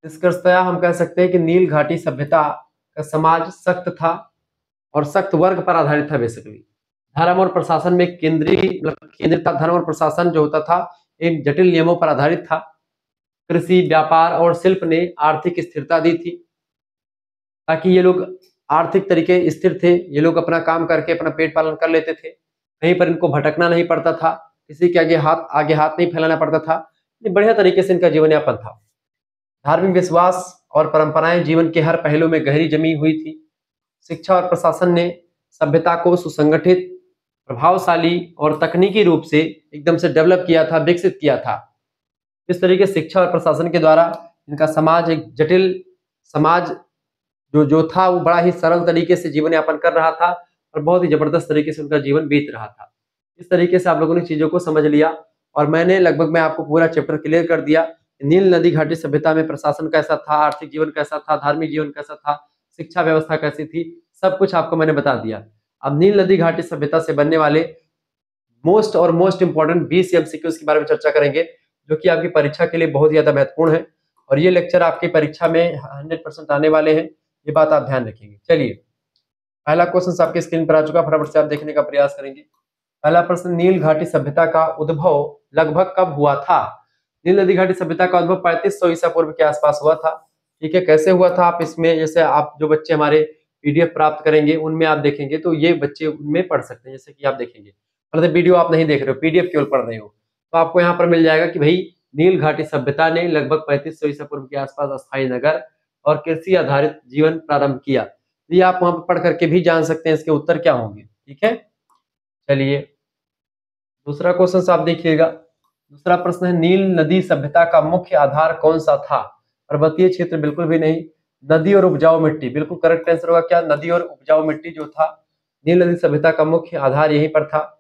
निष्कर्षतया हम कह सकते हैं कि नील घाटी सभ्यता का समाज सख्त था और सख्त वर्ग पर आधारित था। बेसिकली धर्म और प्रशासन में केंद्रित था। धर्म और प्रशासन जो होता था इन जटिल नियमों पर आधारित था। कृषि, व्यापार और शिल्प ने आर्थिक स्थिरता दी थी, ताकि ये लोग आर्थिक तरीके स्थिर थे, ये लोग अपना काम करके अपना पेट पालन कर लेते थे, कहीं पर इनको भटकना नहीं पड़ता था, किसी के आगे हाथ नहीं फैलाना पड़ता था। बढ़िया तरीके से इनका जीवन यापन था। धार्मिक विश्वास और परंपराएं जीवन के हर पहलू में गहरी जमी हुई थी। शिक्षा और प्रशासन ने सभ्यता को सुसंगठित, प्रभावशाली और तकनीकी रूप से एकदम से डेवलप किया था, विकसित किया था। इस तरीके शिक्षा और प्रशासन के द्वारा इनका समाज, एक जटिल समाज जो था वो बड़ा ही सरल तरीके से जीवन यापन कर रहा था और बहुत ही जबरदस्त तरीके से उनका जीवन बीत रहा था। इस तरीके से आप लोगों ने चीजों को समझ लिया और मैंने लगभग मैं आपको पूरा चैप्टर क्लियर कर दिया। नील नदी घाटी सभ्यता में प्रशासन कैसा था, आर्थिक जीवन कैसा था, धार्मिक जीवन कैसा था, शिक्षा व्यवस्था कैसी थी, सब कुछ आपको मैंने बता दिया। अब नील नदी घाटी सभ्यता से बनने वाले मोस्ट इंपॉर्टेंट 20 एमसीक्यूज के बारे में चर्चा करेंगे, जो कि आपकी परीक्षा के लिए बहुत ज्यादा महत्वपूर्ण है और ये लेक्चर आपकी परीक्षा में 100% आने वाले हैं, ये बात आप ध्यान रखेंगे। चलिए, पहला क्वेश्चन आपके स्क्रीन पर आ चुका, फटाफट से आप देखने का प्रयास करेंगे। पहला प्रश्न, नील घाटी सभ्यता का उद्भव लगभग कब हुआ था? नील नदी घाटी सभ्यता का उद्भव 3500 ईसा पूर्व के आसपास हुआ था। ठीक है, कैसे हुआ था आप इसमें, जैसे आप जो बच्चे हमारे पीडीएफ प्राप्त करेंगे उनमें आप देखेंगे तो ये बच्चे उनमें पढ़ सकते हैं। जैसे कि आप देखेंगे, मतलब वीडियो आप नहीं देख रहे हो, पीडीएफ केवल पढ़ रहे हो, तो आपको यहाँ पर मिल जाएगा कि भाई नील घाटी सभ्यता ने लगभग 3500 ईसा पूर्व के आसपास अस्थायी नगर और कृषि आधारित जीवन प्रारंभ किया। ये आप वहां पर पढ़ करके भी जान सकते हैं इसके उत्तर क्या होंगे। ठीक है, चलिए दूसरा क्वेश्चन आप देखिएगा। दूसरा प्रश्न है, नील नदी सभ्यता का मुख्य आधार कौन सा था? पर्वतीय क्षेत्र बिल्कुल भी नहीं, नदी और उपजाऊ मिट्टी, बिल्कुल करेक्ट आंसर होगा क्या, नदी और उपजाऊ मिट्टी जो था नील नदी सभ्यता का मुख्य आधार यहीं पर था।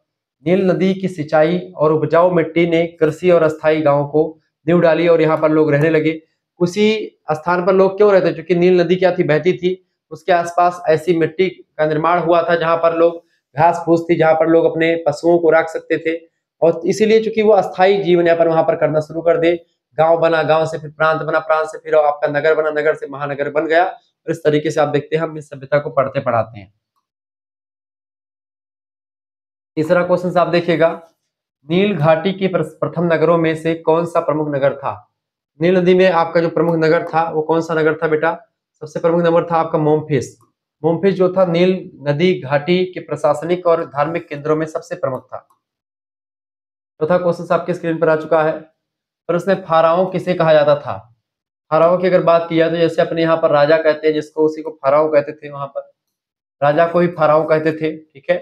नील नदी की सिंचाई और उपजाऊ मिट्टी ने कृषि और अस्थायी गांवों को नींव डाली और यहाँ पर लोग रहने लगे। उसी स्थान पर लोग क्यों रहते, क्योंकि नील नदी क्या थी, बहती थी, उसके आसपास ऐसी मिट्टी का निर्माण हुआ था जहां पर लोग, घास फूस थी जहां पर लोग अपने पशुओं को रख सकते थे और इसीलिए चूंकि वो अस्थायी जीवन यापन वहां पर करना शुरू कर दे, गांव बना, गांव से फिर प्रांत बना, प्रांत से फिर आपका नगर बना, नगर से महानगर बन गया और इस तरीके से आप देखते हैं हम इस सभ्यता को पढ़ते पढ़ाते हैं। तीसरा क्वेश्चन आप देखिएगा, नील घाटी के प्रथम नगरों में से कौन सा प्रमुख नगर था? नील नदी में आपका जो प्रमुख नगर था वो कौन सा नगर था बेटा? सबसे प्रमुख नगर था आपका मोम्फिस। मोम्फिस जो था नील नदी घाटी के प्रशासनिक और धार्मिक केंद्रों में सबसे प्रमुख था। चौथा क्वेश्चन आपके स्क्रीन पर आ चुका है। प्रश्न फाराओ किसे कहा जाता था? फाराओ की अगर बात की जाए तो जैसे अपने यहाँ पर राजा कहते हैं जिसको, उसी को फाराओ कहते थे, वहां पर राजा को ही फाराओ कहते थे। ठीक है,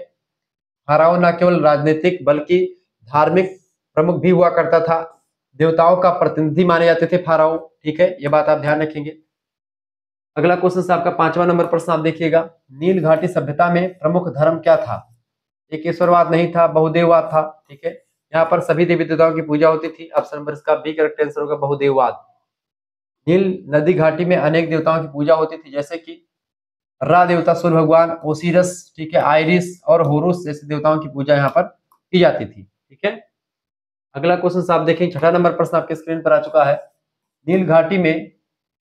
फाराओ न केवल राजनीतिक बल्कि धार्मिक प्रमुख भी हुआ करता था। देवताओं का प्रतिनिधि माने जाते थे फाराओ। ठीक है, ये बात आप ध्यान रखेंगे। अगला क्वेश्चन आपका 5वां नंबर प्रश्न आप देखिएगा। नील घाटी सभ्यता में प्रमुख धर्म क्या था? एक ईश्वरवाद नहीं था, बहुदेववाद था। ठीक है, यहाँ पर सभी देवी देवताओं की पूजा होती थी। ऑप्शन नंबर इसका बी करेक्ट आंसर होगा, बहुदेववाद। नील नदी घाटी में अनेक देवताओं की पूजा होती थी, जैसे कि रा देवता, सूर्य भगवान, ओसिरस, ठीक है, आइरिस और होरुस जैसे देवताओं की पूजा यहाँ पर की जाती थी। ठीक है, अगला क्वेश्चन आप देखें, 6वां नंबर प्रश्न आपके स्क्रीन पर आ चुका है। नील घाटी में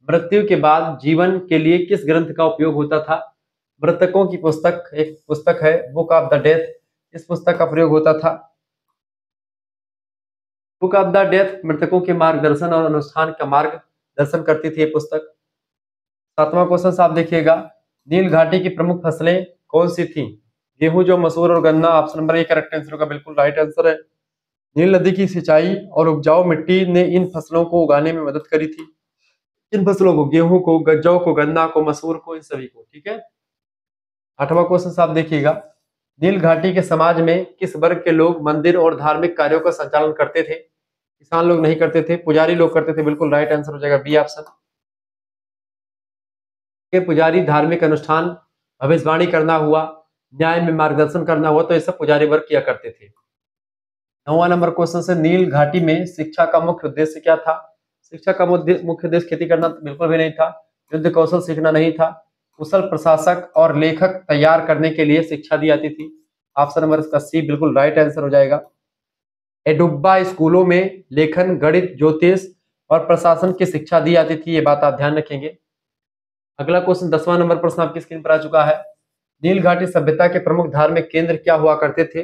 मृत्यु के बाद जीवन के लिए किस ग्रंथ का उपयोग होता था? मृतकों की पुस्तक, एक पुस्तक है बुक ऑफ द डेथ, इस पुस्तक का प्रयोग होता था। बुक ऑफ द डेथ मृतकों के मार्गदर्शन और अनुष्ठान का मार्गदर्शन करती थी ये पुस्तक। 7वां क्वेश्चन आप देखिएगा। नील घाटी की प्रमुख फसलें कौन सी थी? गेहूं, जो मसूर और गन्ना। Option number A correct answer होगा, बिल्कुल राइट आंसर है। नील नदी की सिंचाई और उपजाऊ मिट्टी ने इन फसलों को उगाने में मदद करी थी। इन फसलों को, गेहूं को, जौ को, गन्ना को, मसूर को, इन सभी को। ठीक है, 8वां क्वेश्चन आप देखिएगा। नील घाटी के समाज में किस वर्ग के लोग मंदिर और धार्मिक कार्यों का संचालन करते थे? किसान लोग नहीं करते थे, पुजारी लोग करते थे। बिल्कुल राइट आंसर हो जाएगा बी ऑप्शन। के पुजारी धार्मिक अनुष्ठान, भविष्यवाणी करना हुआ, न्याय में मार्गदर्शन करना हुआ, तो ये सब पुजारी वर्ग किया करते थे। 9वां नंबर क्वेश्चन से, नील घाटी में शिक्षा का मुख्य उद्देश्य क्या था? शिक्षा का मुख्य उद्देश्य खेती करना बिल्कुल भी नहीं था। युद्ध कौशल सीखना नहीं था। कुशल प्रशासक और लेखक तैयार करने के लिए शिक्षा दी जाती थी। ऑप्शन नंबर इसका सी बिल्कुल राइट आंसर हो जाएगा। एडुब्बा स्कूलों में लेखन, गणित, ज्योतिष और प्रशासन की शिक्षा दी जाती थी। ये बात आप ध्यान रखेंगे। अगला क्वेश्चन 10वां नंबर प्रश्न आपकी स्क्रीन पर आ चुका है। नील घाटी सभ्यता के प्रमुख धार्मिक केंद्र क्या हुआ करते थे?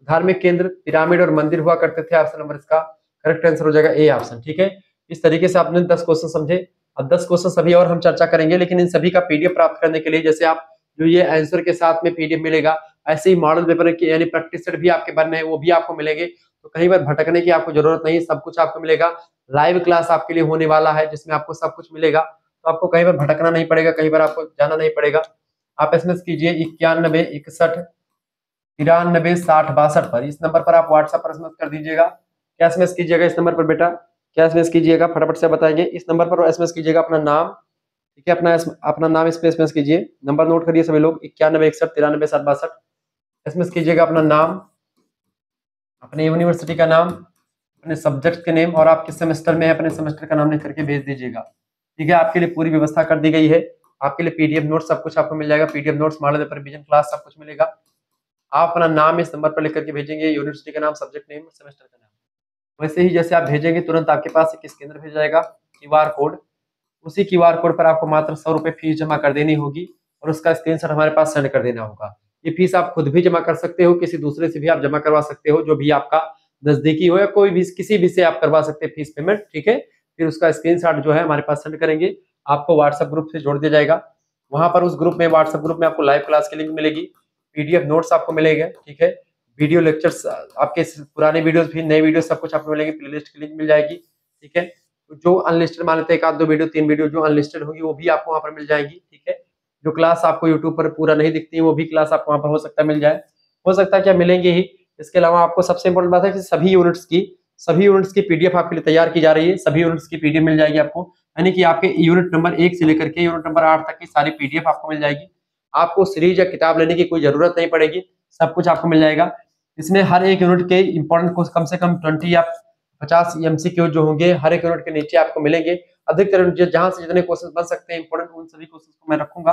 धार्मिक केंद्र पिरामिड और मंदिर हुआ करते थे। ऑप्शन नंबर इसका करेक्ट आंसर हो जाएगा ए ऑप्शन। ठीक है, इस तरीके से आपने 10 क्वेश्चन समझे। अब 10 क्वेश्चन सभी और हम चर्चा करेंगे, लेकिन इन सभी का पीडीएफ प्राप्त करने के लिए, जैसे आप जो ये आंसर के साथ में पीडीएफ मिलेगा, ऐसे ही मॉडल पेपर की यानी प्रैक्टिस सेट भी आपके बनने हैं, वो भी आपको मिलेंगे। तो कहीं पर भटकने की आपको जरूरत नहीं, सब कुछ आपको मिलेगा। लाइव क्लास आपके लिए होने वाला है जिसमें आपको सब कुछ मिलेगा, तो आपको कहीं पर भटकना नहीं पड़ेगा, कहीं पर आपको जाना नहीं पड़ेगा। आप एसएमएस कीजिए 91 61 93 60 62 पर। इस नंबर पर आप व्हाट्सएप पर एसएमएस कर दीजिएगा। क्या एसएमएस कीजिएगा इस नंबर पर बेटा? क्या एसएमएस कीजिएगा, फटाफट से बताएंगे। इस नंबर पर एसएमएस कीजिएगा अपना नाम, ठीक है, अपना नाम इस पे एसएमएस कीजिए। नंबर नोट करिए सभी लोग, 91 61 93 60 62। एसएमएस कीजिएगा अपना नाम, अपने यूनिवर्सिटी का नाम, अपने सब्जेक्ट के नेम और आप किस सेमेस्टर में है अपने सेमेस्टर का नाम लिख करके भेज दीजिएगा। ठीक है, आपके लिए पूरी व्यवस्था कर दी गई है। आपके लिए पीडीएफ नोट सब कुछ आपको मिल जाएगा। PDF notes, model paper, revision class सब कुछ मिलेगा। आप अपना नाम इस नंबर पर लिख करके भेजेंगे, यूनिवर्सिटी का नाम, सब्जेक्ट नेम, सेमेस्टर का नाम। वैसे ही जैसे आप भेजेंगे तुरंत आपके पास एक स्कैनर भेजा जाएगा, क्यूआर कोड। उसी क्यूआर कोड पर आपको मात्र 100 रुपए फीस जमा कर देनी होगी और उसका स्क्रीनशॉट हमारे पास सेंड कर देना होगा। ये फीस आप खुद भी जमा कर सकते हो, किसी दूसरे से भी आप जमा करवा सकते हो, जो भी आपका नजदीकी हो, या कोई भी किसी भी से आप करवा सकते हैं फीस पेमेंट। ठीक है, फिर उसका स्क्रीनशॉट जो है हमारे पास सेंड करेंगे, आपको व्हाट्सएप ग्रुप से जोड़ दिया जाएगा। वहां पर उस ग्रुप में, व्हाट्सएप ग्रुप में आपको लाइव क्लास की लिंक मिलेगी, पीडीएफ नोट्स आपको मिलेंगे। ठीक है, वीडियो लेक्चर्स, आपके पुराने वीडियोस भी, नए वीडियो सब कुछ आपको मिलेंगे, प्लेलिस्ट की लिंक मिल जाएगी। ठीक है, जो अनलिस्टेड मान लेते हैं, एक आध दो वीडियो, 3 वीडियो जो अनलिस्टेड होगी वो भी आपको वहां पर मिल जाएगी। ठीक है, जो क्लास आपको यूट्यूब पर पूरा नहीं दिखती है वो भी क्लास आपको वहां पर हो सकता है मिल जाए, हो सकता है क्या मिलेंगे ही। इसके अलावा आपको सबसे इंपॉर्टेंट बात है कि सभी यूनिट्स की पीडीएफ आपके लिए तैयार की जा रही है। सभी यूनिट्स की पीडीएफ मिल जाएगी आपको, यानी कि आपके यूनिट नंबर 1 से लेकर के यूनिट नंबर 8 तक की सारी पीडीएफ आपको मिल जाएगी। आपको सीरीज या किताब लेने की कोई जरूरत नहीं पड़ेगी, सब कुछ आपको मिल जाएगा। इसमें हर एक यूनिट के इंपॉर्टेंट कम से कम 20 या 50 एमसीक्यू जो होंगे हर एक यूनिट के नीचे आपको मिलेंगे। अधिकतर जहां से जितने क्वेश्चन बन सकते हैं इंपॉर्टेंट, उन सभी क्वेश्चन को मैं रखूंगा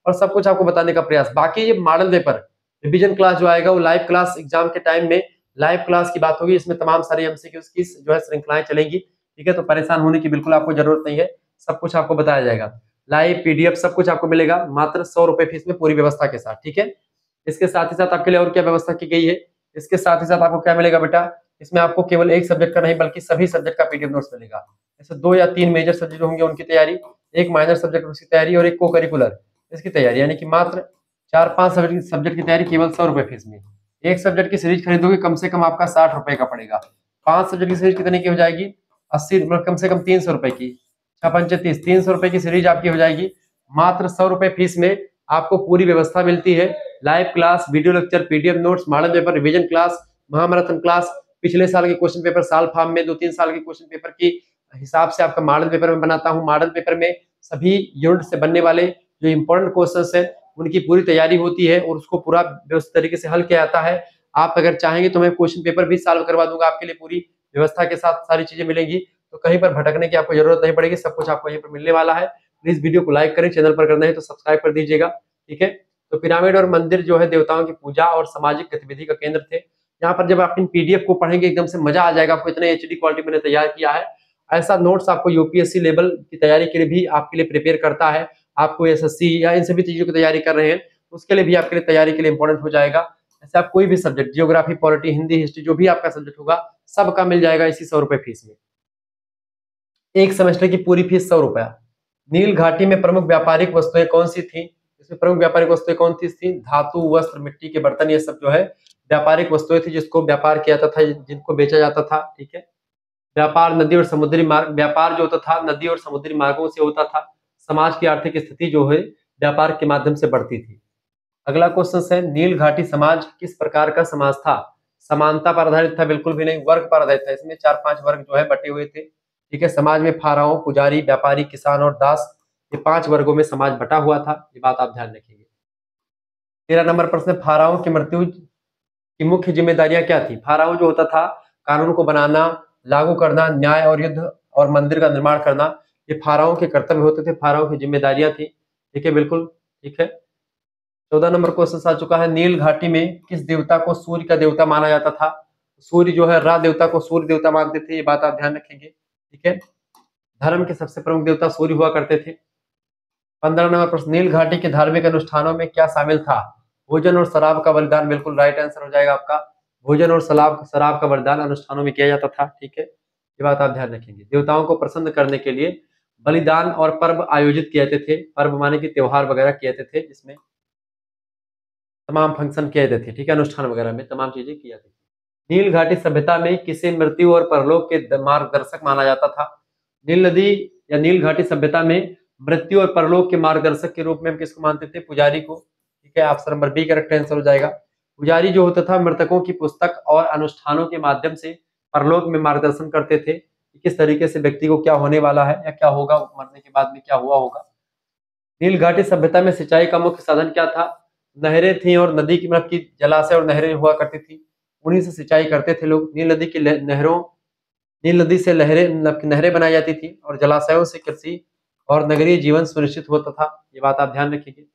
और सब कुछ आपको बताने का प्रयास। बाकी ये मॉडल पेपर रिवीजन क्लास जो आएगा वो लाइव क्लास एग्जाम के टाइम में लाइव क्लास की बात होगी। इसमें तमाम सारी एमसीक्यूज की जो है श्रृंखलाएं चलेंगी। ठीक है, तो परेशान होने की बिल्कुल आपको जरूरत नहीं है, सब कुछ आपको बताया जाएगा। लाइव पीडीएफ सब कुछ आपको मिलेगा मात्र 100 रुपए फीस में, पूरी व्यवस्था के साथ। ठीक है, इसके साथ ही साथ आपके लिए और क्या व्यवस्था की गई है, इसके साथ ही साथ आपको क्या मिलेगा बेटा, इसमें आपको केवल एक सब्जेक्ट का नहीं बल्कि सभी सब्जेक्ट का पीडीएफ नोट्स मिलेगा। जैसे 2 या 3 मेजर सब्जेक्ट होंगे उनकी तैयारी, एक माइनर सब्जेक्ट उसकी तैयारी और एक को करिकुलर इसकी तैयारी, यानी कि मात्र 4-5 सब्जेक्ट की तैयारी केवल 100 रुपए फीस में। एक सब्जेक्ट की सीरीज खरीदोगे कम से कम आपका 60 रुपए का पड़ेगा। 5 सब्जेक्ट की सीरीज कितने की हो जाएगी? 80, मतलब कम से कम 300 रुपए की। 6×5 = 30, 300 रुपए की सीरीज आपकी हो जाएगी। मात्र 100 रुपए फीस में आपको पूरी व्यवस्था मिलती है। Live class, video lecture, PDF notes, model paper, revision class, महामैराथन क्लास, पिछले साल के क्वेश्चन पेपर साल फॉर्म में 2-3 साल के क्वेश्चन पेपर की हिसाब से आपका मॉडल पेपर में बनाता हूँ। मॉडल पेपर में सभी यूनिट से बनने वाले जो इंपॉर्टेंट क्वेश्चंस है उनकी पूरी तैयारी होती है और उसको पूरा व्यवस्थित तरीके से हल किया जाता है। आप अगर चाहेंगे तो मैं क्वेश्चन पेपर भी सॉल्व करवा दूंगा आपके लिए, पूरी व्यवस्था के साथ सारी चीजें मिलेंगी, तो कहीं पर भटकने की आपको जरूरत नहीं पड़ेगी, सब कुछ आपको यहीं पर मिलने वाला है। प्लीज वीडियो को लाइक करें, चैनल पर करना है तो सब्सक्राइब कर दीजिएगा, ठीक है। तो पिरामिड और मंदिर जो है देवताओं की पूजा और सामाजिक गतिविधि का केंद्र थे। यहाँ पर जब आप इन पीडीएफ को पढ़ेंगे एकदम से मजा आ जाएगा आपको, इतने एचडी क्वालिटी मैंने तैयार किया है। ऐसा नोट्स आपको यूपीएससी लेवल की तैयारी के लिए भी आपके लिए प्रिपेयर करता है। आपको एसएससी या इन सभी चीजों की तैयारी कर रहे हैं उसके लिए भी आपके लिए तैयारी के लिए इंपॉर्टेंट हो जाएगा। ऐसे आप कोई भी subject, geography, polity, Hindi, history, जो भी आपका सब्जेक्ट होगा सबका मिल जाएगा इसी 100 रुपए फीस में। एक सेमेस्टर की पूरी फीस 100 रुपया। नील घाटी में प्रमुख व्यापारिक वस्तुएं कौन सी थी? इसमें प्रमुख व्यापारिक वस्तुएं कौन सी थी? धातु, वस्त्र, मिट्टी के बर्तन, ये सब जो है व्यापारिक वस्तुएं थी जिसको व्यापार किया जाता था, जिनको बेचा जाता था, ठीक है। व्यापार नदी और समुद्री मार्ग, व्यापार जो होता था नदी और समुद्री मार्गों से होता था। समाज की आर्थिक स्थिति जो है व्यापार के माध्यम से बढ़ती थी। अगला क्वेश्चन है नील घाटी समाज किस प्रकार का समाज था? समानता पर आधारित था? बिल्कुल भी नहीं, वर्ग पर आधारित था। इसमें 4-5 वर्ग जो है बटे हुए थे, ठीक है। समाज में फाराओ, पुजारी, व्यापारी, किसान और दास, ये 5 वर्गों में समाज बटा हुआ था, ये बात आप ध्यान रखिएगा। 13 नंबर प्रश्न, फाराओ की मृत्यु की मुख्य जिम्मेदारियां क्या थी? फाराओ जो होता था कानून को बनाना, लागू करना, न्याय और युद्ध और मंदिर का निर्माण करना, ये फाराओ के कर्तव्य होते थे, फाराओ की जिम्मेदारियां थी, ठीक है, बिल्कुल ठीक है। 14 नंबर क्वेश्चन आ चुका है, नील घाटी में किस देवता को सूर्य का देवता माना जाता था? सूर्य जो है, रा देवता को सूर्य देवता मानते थे, ये बात आप ध्यान रखेंगे, ठीक है। धर्म के सबसे प्रमुख देवता सूर्य हुआ करते थे। 15 नंबर प्रश्न, नील घाटी के धार्मिक अनुष्ठानों में क्या शामिल था? भोजन और शराब का बलिदान, बिल्कुल राइट आंसर हो जाएगा आपका। भोजन और शराब का बलिदान अनुष्ठानों में किया जाता था, ठीक है, ये बात आप ध्यान रखेंगे। देवताओं को प्रसन्न करने के लिए बलिदान और पर्व आयोजित किए जाते थे, पर्व माने कि त्योहार वगैरह किए जाते थे, जिसमें तमाम फंक्शन किए जाते थे, ठीक है, अनुष्ठान वगैरह में तमाम चीजें की जाती थी। नील घाटी सभ्यता में किसे मृत्यु और परलोक के मार्गदर्शक माना जाता था? नील नदी या नील घाटी सभ्यता में मृत्यु और परलोक के मार्गदर्शक के रूप में हम किसको मानते थे? पुजारी को, ठीक है। Option number B correct answer हो जाएगा। पुजारी जो होता था मृतकों की पुस्तक और अनुष्ठानों के माध्यम से परलोक में मार्गदर्शन करते थे कि किस तरीके से व्यक्ति को क्या होने वाला है या क्या होगा, मरने के बाद में क्या हुआ होगा। नील घाटी सभ्यता में सिंचाई का मुख्य साधन क्या था? नहरें थी और नदी की, मतलब की जलाशय और नहरें हुआ करती थी, उन्हीं से सिंचाई करते थे लोग। नील नदी की नहरों, नील नदी से नहरें बनाई जाती थी और जलाशयों से कृषि और नगरीय जीवन सुनिश्चित होता था, ये बात आप ध्यान रखिए।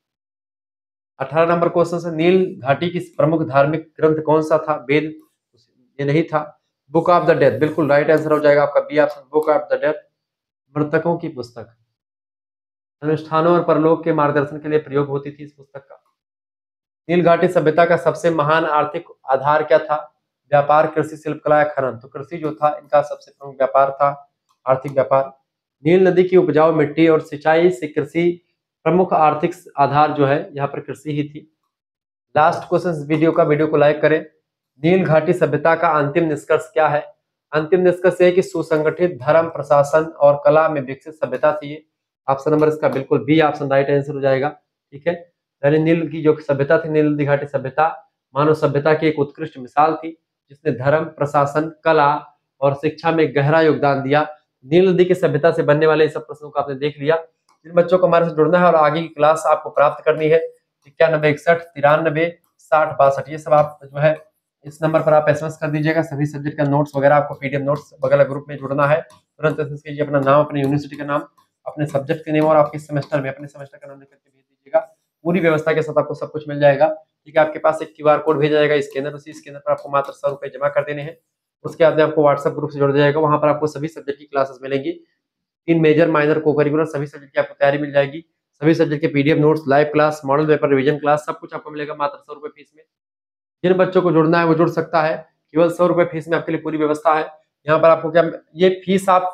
18 नंबर क्वेश्चन से, नील घाटी की प्रमुख धार्मिक ग्रंथ कौन सा था? वेद, ये नहीं था। बुक ऑफ द डेथ, बिल्कुल राइट आंसर हो जाएगा आपका B option, book of the death, मृतकों की पुस्तक। अनुष्ठानों और परलोक के मार्गदर्शन के लिए प्रयोग होती थी इस पुस्तक का। नील घाटी सभ्यता का सबसे महान आर्थिक आधार क्या था? व्यापार, कृषि, शिल्पकला या खनन? तो कृषि जो था इनका सबसे प्रमुख व्यापार था, आर्थिक व्यापार। नील नदी की उपजाऊ मिट्टी और सिंचाई से कृषि प्रमुख आर्थिक आधार जो है यहाँ पर कृषि ही थी। लास्ट क्वेश्चन वीडियो का, वीडियो को लाइक करें। नील घाटी सभ्यता का अंतिम निष्कर्ष क्या है? अंतिम निष्कर्ष है कि सुसंगठित धर्म, प्रशासन और कला में विकसित सभ्यता थी। ऑप्शन नंबर इसका बिल्कुल बी ऑप्शन राइट आंसर हो जाएगा, ठीक है। यानी नील की जो सभ्यता थी, नील नदी घाटी सभ्यता मानव सभ्यता की एक उत्कृष्ट मिसाल थी जिसने धर्म, प्रशासन, कला और शिक्षा में गहरा योगदान दिया। नील नदी की सभ्यता से बनने वाले सब प्रश्नों को आपने देख लिया। जिन बच्चों को हमारे से जुड़ना है और आगे की क्लास आपको प्राप्त करनी है 9161 93 60 62, ये सब आप जो है इस नंबर पर आप एसएमएस कर दीजिएगा। सभी सब्जेक्ट का नोट्स वगैरह आपको पीडीएफ नोट्स वगैरह ग्रुप में जुड़ना है, तुरंत एसएमएस कीजिए, अपना नाम, अपनी यूनिवर्सिटी का नाम, अपने सब्जेक्ट के नेम और आपके सेमेस्टर में अपने सेमेस्टर का नाम लिख करके भेज दीजिएगा। पूरी व्यवस्था के साथ आपको सब कुछ मिल जाएगा, ठीक है। आपके पास एक क्यूआर कोड भेजा जाएगा स्कैनर, उसी स्कैनर पर आपको मात्र 100 रुपए जमा कर देने हैं। उसके बाद में आपको व्हाट्सएप ग्रुप से जोड़ दिया जाएगा, वहां पर आपको सभी सब्जेक्ट की क्लासेस मिलेंगी। 3 मेजर, माइनर, को करिकुलर सभी सब्जेक्ट की आपको तैयारी मिल जाएगी। सभी सब्जेक्ट के PDF notes, live class, model paper, revision class, सब कुछ आपको मिलेगा मात्र 100 रुपए फीस में। जिन बच्चों को जुड़ना है वो जुड़ सकता है। केवल 100 रुपए फीस में आपके लिए पूरी व्यवस्था है। यहाँ पर आपको क्या, ये फीस आप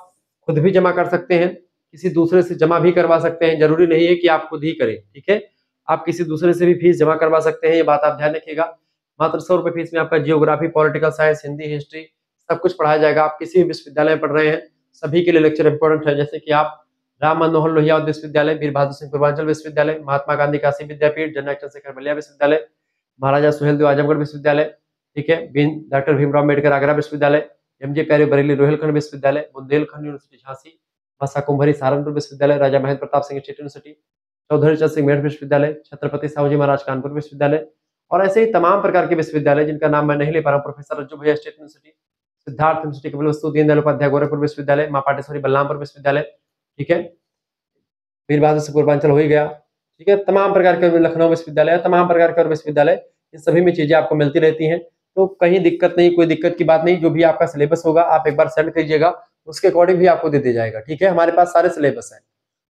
खुद भी जमा कर सकते हैं, किसी दूसरे से जमा भी करवा सकते हैं, जरूरी नहीं है कि आप खुद ही करें, ठीक है। आप किसी दूसरे से भी फीस जमा करवा सकते हैं, ये बात आप ध्यान रखिएगा। मात्र 100 रुपए फीस में आपका geography, political science, Hindi, history सब कुछ पढ़ाया जाएगा। आप किसी भी विश्वविद्यालय में पढ़ रहे हैं, सभी के लिए लेक्चर इंपॉर्टेंट है। जैसे कि आप राम मनोहर लोहिया विश्वविद्यालय, वीर बहादुर सिंह पूर्वांचल विश्वविद्यालय, महात्मा गांधी काशी विद्यापीठ, जनरल चंद्रशेखर बलिया विश्वविद्यालय, महाराजा सुहेलदेव आजमगढ़ विश्वविद्यालय, ठीक है, डॉक्टर भीमराव अम्बेडकर आगरा विश्वविद्यालय, एमजे पैरी बरेली रोहिलखंड विश्वविद्यालय, बुंदेलखंड यूनिवर्सिटी झांसी, मासा कुंभरी सहारनपुर विश्वविद्यालय, राजा महेंद्र प्रताप सिंह स्टेट यूनिवर्सिटी, चौधरी चरण सिंह मेरठ विश्वविद्यालय, छत्रपति साहू महाराज कानपुर विश्वविद्यालय, और ऐसे ही तमाम प्रकार के विश्वविद्यालय जिनका नाम मैं नहीं ले पा रहा हूँ। Professor Rajju Bhaiya state university, Siddharth university Kapilvastu, Deendayal Upadhyay Gorakhpur विश्वविद्यालय, मां पाटेश्वरी बलरामपुर विश्वविद्यालय, ठीक है, वीर बहादुर सिंह पूर्वांचल हो ही गया, ठीक है, तमाम प्रकार के लखनऊ विश्वविद्यालय, तमाम प्रकार के और विश्वविद्यालय, इन सभी में चीजें आपको मिलती रहती हैं। तो कहीं दिक्कत नहीं, कोई दिक्कत की बात नहीं। जो भी आपका सिलेबस होगा आप एक बार सेंड कीजिएगा, उसके अकॉर्डिंग भी आपको दे दिया जाएगा, ठीक है। हमारे पास सारे सिलेबस हैं,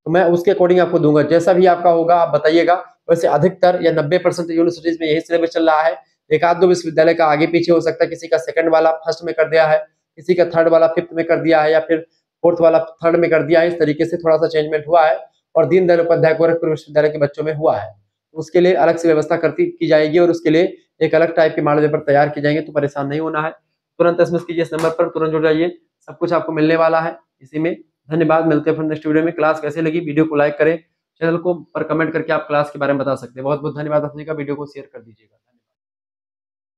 तो मैं उसके अकॉर्डिंग आपको दूंगा। जैसा भी आपका होगा आप बताइएगा। वैसे अधिकतर या 90% यूनिवर्सिटीज में यही सिलेबस चल रहा है। एक आध दो विश्वविद्यालय का आगे पीछे हो सकता है, किसी का सेकंड वाला फर्स्ट में कर दिया है, किसी का थर्ड वाला फिफ्थ में कर दिया है, या फिर फोर्थ वाला थर्ड में कर दिया है। इस तरीके से थोड़ा सा चेंजमेंट हुआ है, और दीनदयाल उपाध्याय गोरखपुर विश्वविद्यालय के बच्चों में हुआ है। तो उसके लिए अलग से व्यवस्था की जाएगी, और उसके लिए एक अलग टाइप के मॉडल पेपर तैयार किए जाएंगे। तो परेशान नहीं होना है, तुरंत एसएमएस कीजिए इस नंबर पर, तुरंत जुड़ जाइए, सब कुछ आपको मिलने वाला है इसी में। धन्यवाद, मिलते हैं फिर नेक्स्ट वीडियो में। क्लास कैसे लगी, वीडियो को लाइक करें, चैनल को पर कमेंट करके आप क्लास के बारे में बता सकते हैं। बहुत बहुत धन्यवाद, अपने का वीडियो को शेयर कर दीजिएगा।